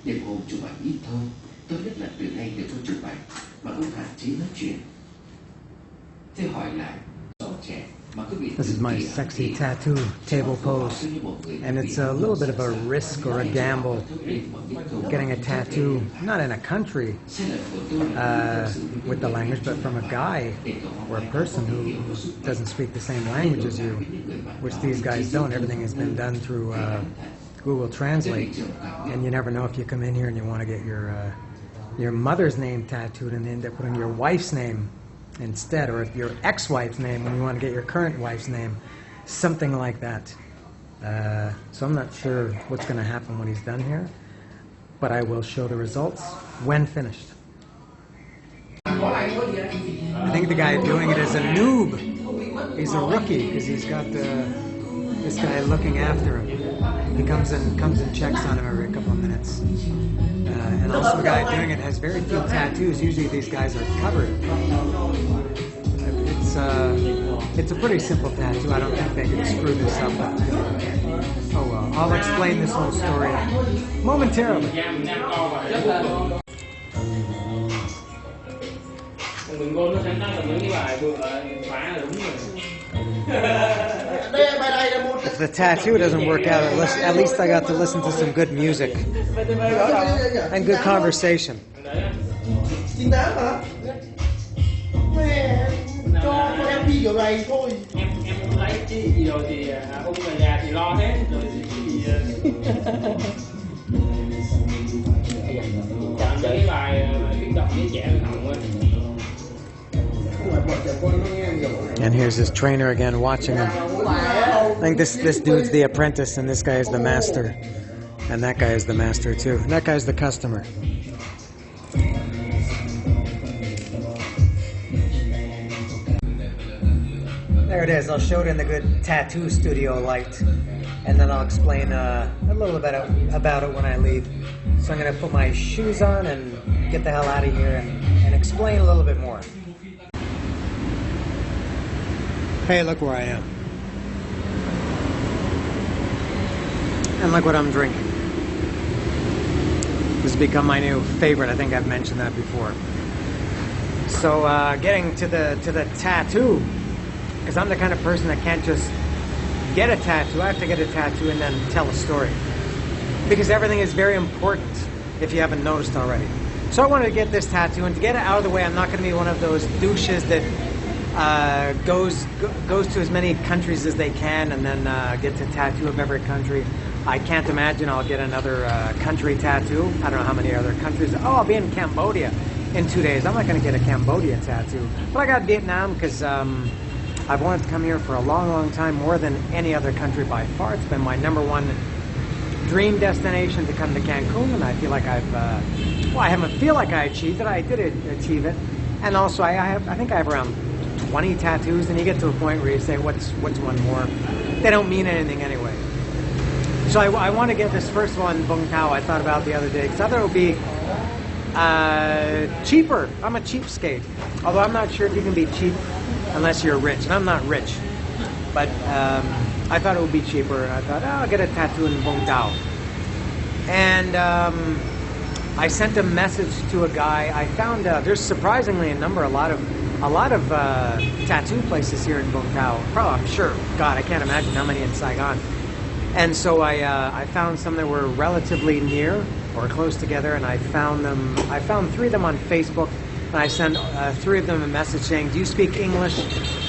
Đêm hôm chụp ảnh ít thôi. Tốt nhất là từ nay đừng có chụp ảnh mà cũng hạn chế nói chuyện. Thế hỏi lại, giàu trẻ. This is my sexy tattoo table pose, and it's a little bit of a risk or a gamble getting a tattoo, not in a country with the language, but from a guy or a person who doesn't speak the same language as you, which these guys don't. Everything has been done through Google Translate, and you never know if you come in here and you want to get your mother's name tattooed and end up putting your wife's name instead, or if your ex-wife's name when you want to get your current wife's name, something like that. So I'm not sure what's going to happen when he's done here, but I will show the results when finished. I think the guy doing it is a noob. He's a rookie because he's got this guy looking after him. He comes and checks on him every couple of minutes. And also the guy doing it has very few tattoos. Usually these guys are covered. It's a pretty simple tattoo. I don't think they could screw this up. Oh well, I'll explain this whole story momentarily. If the tattoo doesn't work out, at least I got to listen to some good music and good conversation. And here's his trainer again watching him. I think this dude's the apprentice and this guy is the master. And that guy is the master too. And that guy's the customer. There it is. I'll show it in the good tattoo studio light, and then I'll explain a little bit about it when I leave. So I'm going to put my shoes on and get the hell out of here and explain a little bit more. Hey, look where I am. And look what I'm drinking. This has become my new favorite. I think I've mentioned that before. So getting to the tattoo, because I'm the kind of person that can't just get a tattoo. I have to get a tattoo and then tell a story. Because everything is very important, if you haven't noticed already. So I wanted to get this tattoo, and to get it out of the way, I'm not going to be one of those douches that goes to as many countries as they can and then gets a tattoo of every country. I can't imagine I'll get another country tattoo. I don't know how many other countries. Oh, I'll be in Cambodia in 2 days. I'm not going to get a Cambodia tattoo. But I got Vietnam because I've wanted to come here for a long, long time, more than any other country by far. It's been my #1 dream destination to come to Cancun, and I feel like I haven't feel like I achieved it. I did achieve it. And also, I think I have around 20 tattoos, and you get to a point where you say, what's one more? They don't mean anything anyway. So I want to get this first one in Vung. I thought about the other day, because I thought it would be cheaper. I'm a cheapskate. Although I'm not sure if you can be cheap unless you're rich, and I'm not rich. But I thought it would be cheaper, and I thought, oh, I'll get a tattoo in Vung Tau. And I sent a message to a guy. I found there's surprisingly a lot of tattoo places here in Vung Tau. Probably, I'm sure. God, I can't imagine how many in Saigon. And so I found some that were relatively near or close together, and I found 3 of them on Facebook, and I sent 3 of them a message saying, do you speak English,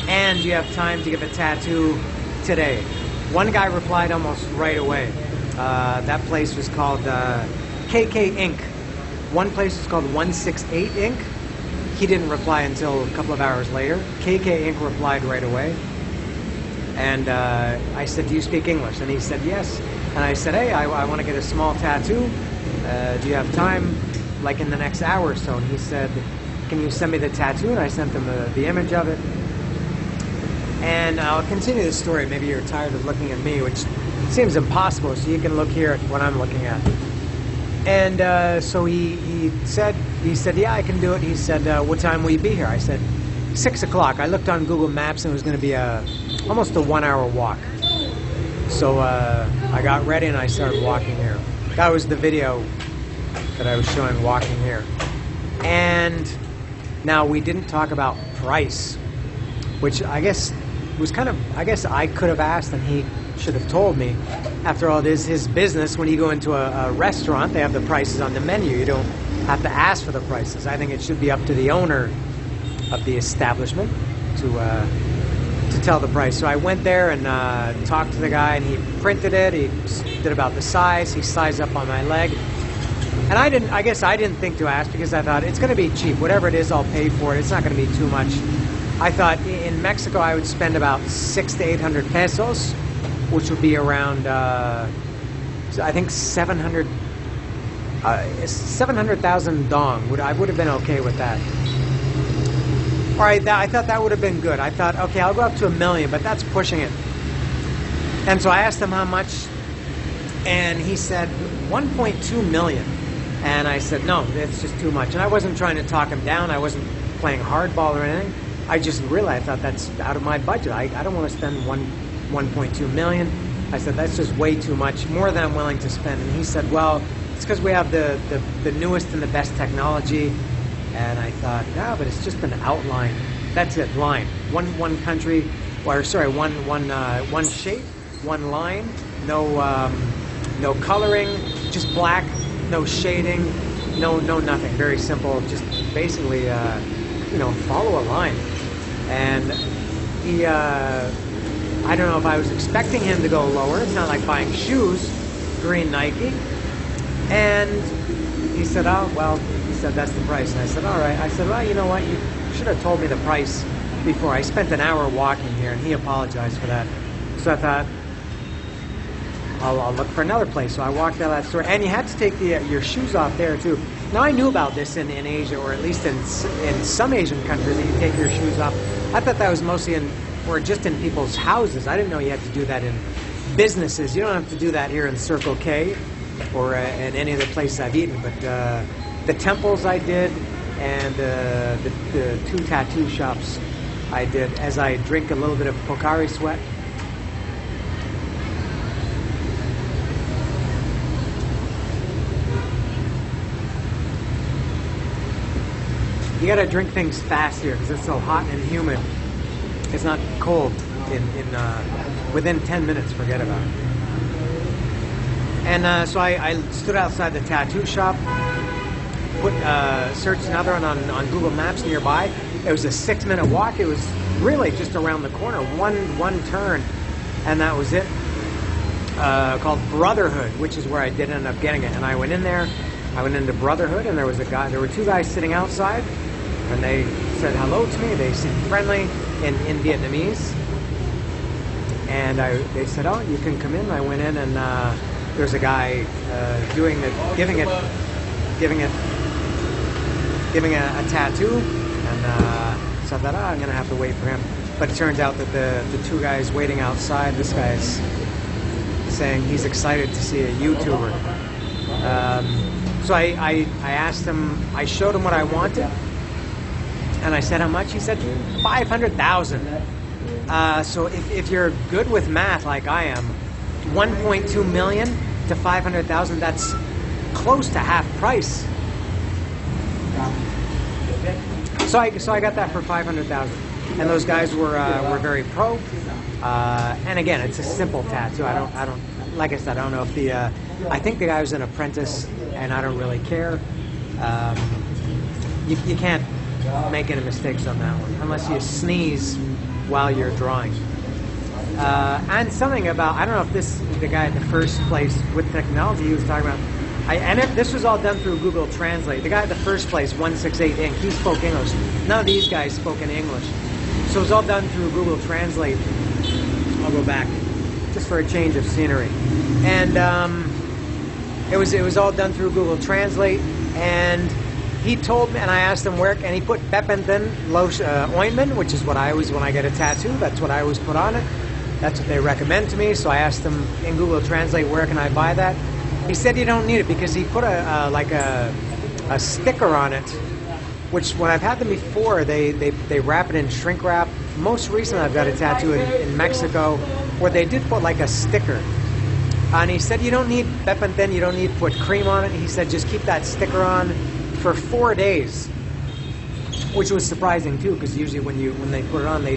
and do you have time to give a tattoo today? One guy replied almost right away. That place was called KK Inc. One place was called 168 Inc. He didn't reply until a couple of hours later. KK Inc. replied right away. And I said, do you speak English? And he said, yes. And I said, hey, I want to get a small tattoo. Do you have time, like in the next hour or so? And he said, can you send me the tattoo? And I sent him the image of it. And I'll continue the story. Maybe you're tired of looking at me, which seems impossible, so you can look here at what I'm looking at. And so he said, yeah, I can do it. He said, what time will you be here? I said, 6 o'clock. I looked on Google Maps, and it was going to be almost a 1-hour walk. So I got ready and I started walking here. That was the video that I was showing walking here. And now we didn't talk about price, which I guess was I guess I could have asked and he should have told me. After all, it is his business. When you go into a restaurant, they have the prices on the menu. You don't have to ask for the prices. I think it should be up to the owner of the establishment to tell the price. So I went there and talked to the guy, and he printed it. He did about the size. He sized up on my leg. And I guess I didn't think to ask, because I thought it's going to be cheap. Whatever it is, I'll pay for it. It's not going to be too much. I thought in Mexico I would spend about 600 to 800 pesos, which would be around, I think 700,000 dong. I would have been okay with that. All right, I thought that would have been good. I thought, okay, I'll go up to $1 million, but that's pushing it. And so I asked him how much, and he said 1.2 million. And I said, no, it's just too much. And I wasn't trying to talk him down. I wasn't playing hardball or anything. I just realized, I thought that's out of my budget. I don't want to spend 1.2 million. I said, that's just way too much, more than I'm willing to spend. And he said, well, it's because we have the newest and the best technology. And I thought, no, but it's just an outline. That's it, line. One country, or sorry, one shape, one line. No coloring, just black. No shading, no nothing. Very simple. Just basically, follow a line. And he, I don't know if I was expecting him to go lower. It's not like buying shoes, green Nike. And he said, oh, well, he said, that's the price. And I said, all right. I said, well, you know what? You should have told me the price before. I spent an hour walking here, and he apologized for that. So I thought, I'll look for another place. So I walked out of that store, and you had to take your shoes off there too. Now I knew about this in Asia, or at least in some Asian countries, that you take your shoes off. I thought that was mostly in or just in people's houses. I didn't know you had to do that in businesses. You don't have to do that here in Circle K or in any other places I've eaten, but the temples I did, and the 2 tattoo shops I did, as I drink a little bit of Pocari Sweat. You gotta drink things fast here because it's so hot and humid. It's not cold within 10 minutes, forget about it. And so I stood outside the tattoo shop, searched another one on Google Maps nearby. It was a 6-minute walk. It was really just around the corner, one turn, and that was it. Called Brotherhood, which is where I did end up getting it. And I went in there. I went into Brotherhood, and there were 2 guys sitting outside, and they said hello to me. They seemed friendly in Vietnamese, and they said, "Oh, you can come in." I went in, and there's a guy giving a tattoo, and so I thought, I'm gonna have to wait for him. But it turns out that the 2 guys waiting outside, this guy's saying he's excited to see a YouTuber. So I asked him, I showed him what I wanted, and I said how much. He said 500,000. So if you're good with math like I am, 1.2 million to 500,000, that's close to half price. So I got that for 500,000, and those guys were very pro. And again, it's a simple tattoo. I don't like I said, I don't know if I think the guy was an apprentice, and I don't really care. You can't make any mistakes on that one unless you sneeze while you're drawing. And something about, I don't know if the guy at the first place with technology he was talking about. This was all done through Google Translate. The guy at the first place, 168 Inc., he spoke English. None of these guys spoke in English. So it was all done through Google Translate. I'll go back, just for a change of scenery. And it was all done through Google Translate. And he told me, and I asked him where, and he put Pepenthen ointment, which is what I always, when I get a tattoo, that's what I always put on it. That's what they recommend to me. So I asked him in Google Translate, where can I buy that? He said you don't need it because he put a sticker on it, which when I've had them before, they wrap it in shrink wrap. Most recently, I've got a tattoo in Mexico where they did put like a sticker. And he said you don't need Pepenthen, you don't need to put cream on it. He said just keep that sticker on for 4 days, which was surprising too, because usually when they put it on, the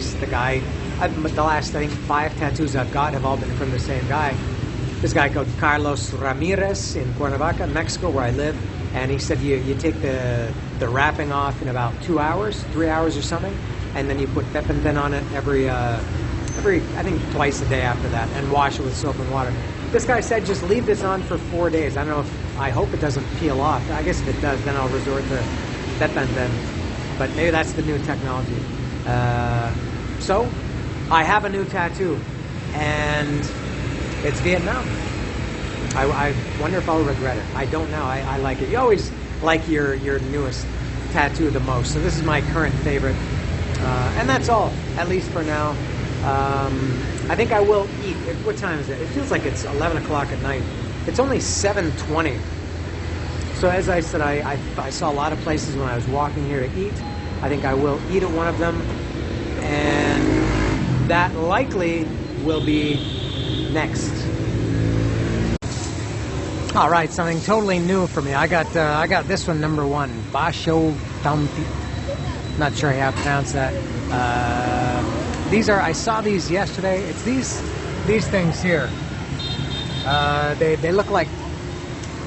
last I think 5 tattoos I've got have all been from the same guy. This guy called Carlos Ramirez in Cuernavaca, Mexico, where I live, and he said you take the wrapping off in about 2 hours, 3 hours or something, and then you put Pepenthen on it every I think twice a day after that, and wash it with soap and water. This guy said just leave this on for 4 days. I don't know I hope it doesn't peel off. I guess if it does, then I'll resort to Pepenthen. But maybe that's the new technology. So I have a new tattoo, and it's Vietnam. I wonder if I'll regret it. I don't know. I like it. You always like your newest tattoo the most. So this is my current favorite. And that's all, at least for now. I think I will eat. What time is it? It feels like it's 11 o'clock at night. It's only 7:20. So as I said, I saw a lot of places when I was walking here to eat. I think I will eat at one of them. And that likely will be next. All right, something totally new for me. I got this one, number 1, Basho Tampi. Not sure how to pronounce that. I saw these yesterday. It's these things here. They look like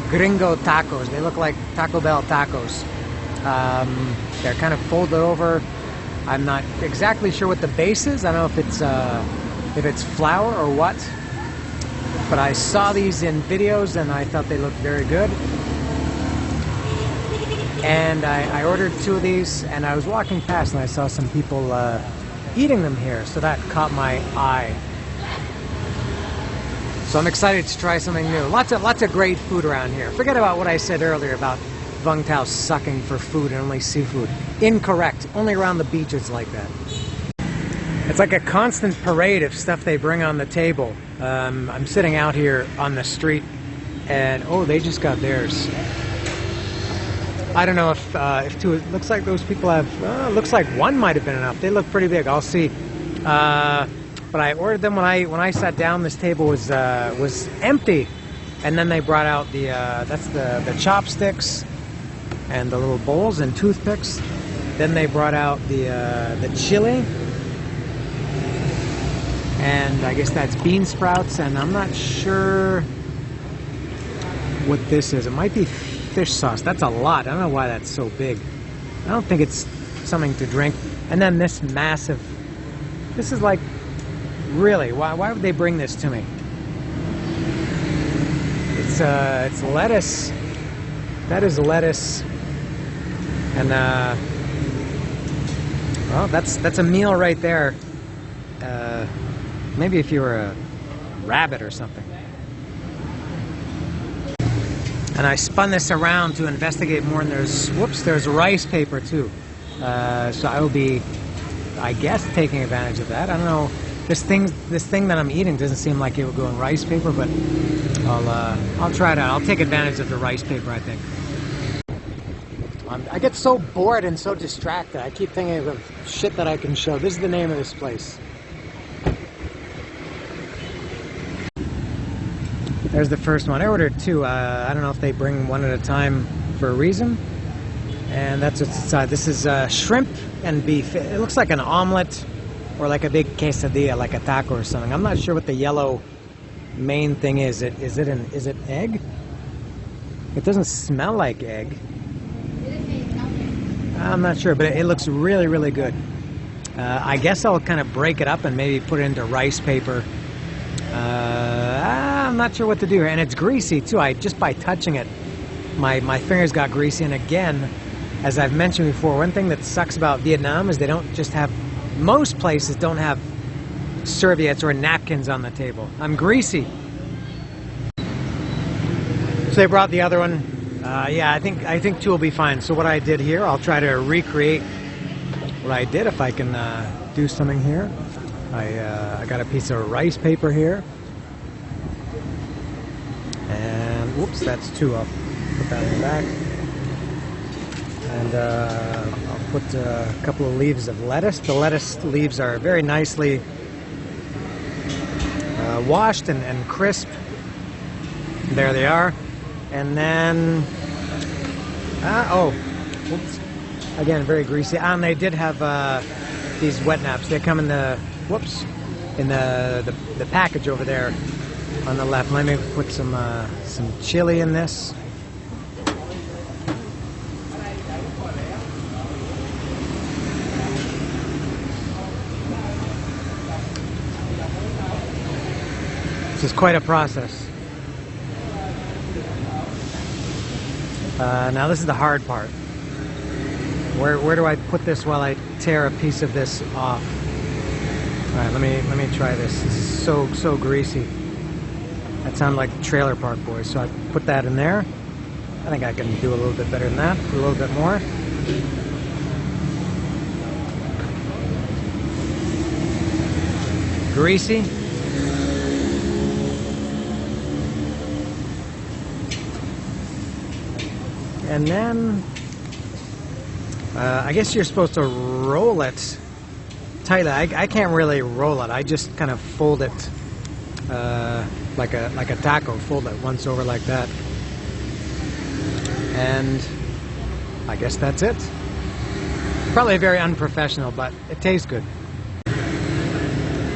gringo tacos. They look like Taco Bell tacos. They're kind of folded over. I'm not exactly sure what the base is. I don't know if it's flour or what. But I saw these in videos and I thought they looked very good. And I ordered 2 of these, and I was walking past and I saw some people eating them here, so that caught my eye. So I'm excited to try something new. Lots of great food around here. Forget about what I said earlier about Vung Tau sucking for food and only seafood. Incorrect. Only around the beach it's like that. It's like a constant parade of stuff they bring on the table. I'm sitting out here on the street, and oh, they just got theirs. I don't know if two. It looks like those people have. Looks like one might have been enough. They look pretty big. I'll see. But I ordered them when I sat down. This table was empty, and then they brought out the that's the chopsticks and the little bowls and toothpicks. Then they brought out the chili, and I guess that's bean sprouts. And I'm not sure what this is. It might be fish sauce. That's a lot. I don't know why that's so big. I don't think it's something to drink. And then this massive. This is like, really, why would they bring this to me? It's lettuce. That is lettuce. And well, that's a meal right there. Maybe if you were a rabbit or something. And I spun this around to investigate more, and there's rice paper too. So I will be, I guess, taking advantage of that. I don't know. This thing that I'm eating doesn't seem like it would go in rice paper, but I'll try it out. I'll take advantage of the rice paper, I think. I get so bored and so distracted. I keep thinking of shit that I can show. This is the name of this place. There's the first one. I ordered two. I don't know if they bring one at a time for a reason. And that's what's inside. This is shrimp and beef. It looks like an omelet or like a big quesadilla, like a taco or something. I'm not sure what the yellow main thing is. Is it egg? It doesn't smell like egg. I'm not sure, but it looks really, really good. I guess I'll kind of break it up and maybe put it into rice paper. I'm not sure what to do here. And it's greasy too. Just by touching it, my fingers got greasy. And again, as I've mentioned before, one thing that sucks about Vietnam is they don't just have, most places don't have serviettes or napkins on the table. I'm greasy. So they brought the other one. Yeah, I think two will be fine. So what I did here, I'll try to recreate what I did if I can do something here. I got a piece of rice paper here. And whoops, that's two. I'll put that in the back. And I'll put a couple of leaves of lettuce. The lettuce leaves are very nicely washed and crisp. There they are. And then, whoops, again, very greasy. And they did have these wet naps. They come in the, in the package over there on the left. Let me put some chili in this. This is quite a process. Now this is the hard part. Where do I put this while I tear a piece of this off? All right, let me try this. This is so greasy. That sounded like Trailer Park Boys. So I put that in there. I think I can do a little bit better than that. Put a little bit more. Greasy. And then, I guess you're supposed to roll it tightly. I can't really roll it. I just kind of fold it like a taco. Fold it once over like that. And I guess that's it. Probably very unprofessional, but it tastes good.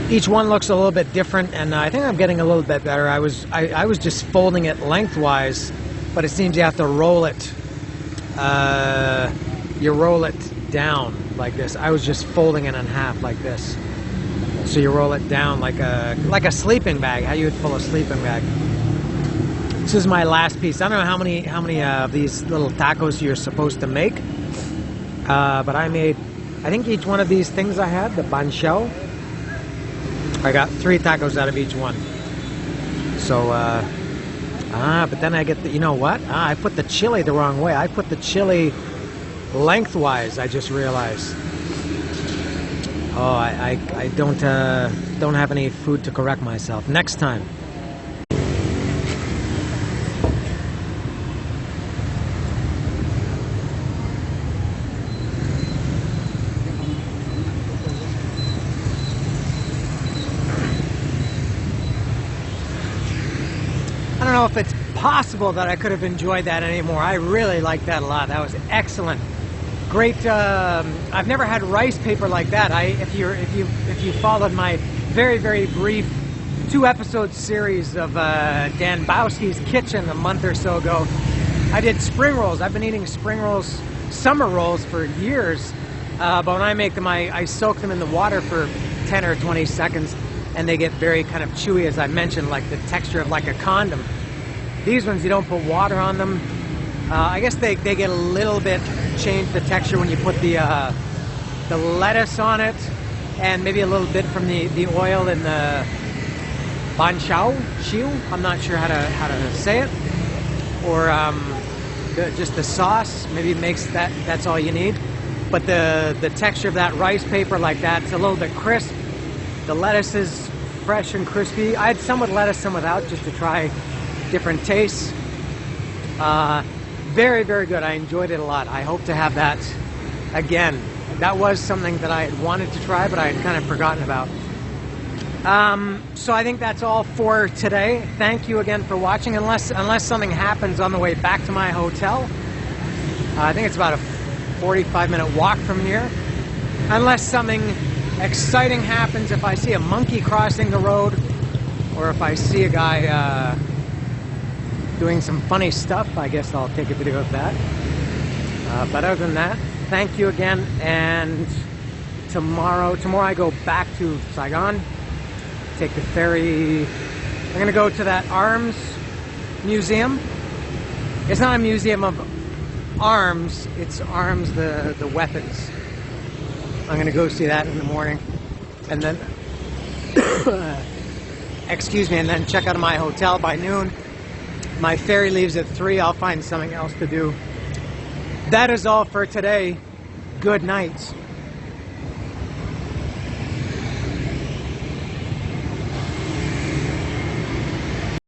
Each one looks a little bit different, and I think I'm getting a little bit better. I was just folding it lengthwise, but it seems you have to roll it. You roll it down like this. I was just folding it in half like this. So you roll it down like a sleeping bag. How you would pull a sleeping bag. This is my last piece. I don't know how many of these little tacos you're supposed to make, but I made. I think each one of these things I had, the banshao, I got 3 tacos out of each one. So. But then I get the, you know what? I put the chili the wrong way. I put the chili lengthwise, I just realized. Oh, I don't have any food to correct myself. Next time. I don't know if it's possible that I could have enjoyed that anymore. I really liked that a lot. That was excellent. Great. I've never had rice paper like that. If you followed my very brief 2-episode series of Dan Bowski's Kitchen a month or so ago, I did spring rolls. I've been eating spring rolls, summer rolls, for years. But when I make them, I soak them in the water for 10 or 20 seconds, and they get very kind of chewy, as I mentioned, like the texture of like a condom. These ones, you don't put water on them. I guess they get a little bit change the texture when you put the lettuce on it, and maybe a little bit from the oil in the banqiao. I'm not sure how to say it, or just the sauce. Maybe it makes that's all you need. But the texture of that rice paper like that, it's a little bit crisp. The lettuce is fresh and crispy. I had some with lettuce, some without, just to try different tastes. Very good. I enjoyed it a lot. I hope to have that again. That was something that I had wanted to try, but I had kind of forgotten about. So I think that's all for today. Thank you again for watching. Unless something happens on the way back to my hotel. I think it's about a 45-minute walk from here. Unless something exciting happens, if I see a monkey crossing the road, or if I see a guy doing some funny stuff, I guess I'll take a video of that. But other than that, thank you again, and tomorrow I go back to Saigon, take the ferry. I'm gonna go to that arms museum. It's not a museum of arms, it's arms, the weapons. I'm gonna go see that in the morning, and then excuse me, and then check out of my hotel by noon. My ferry leaves at 3. I'll find something else to do. That is all for today. Good night.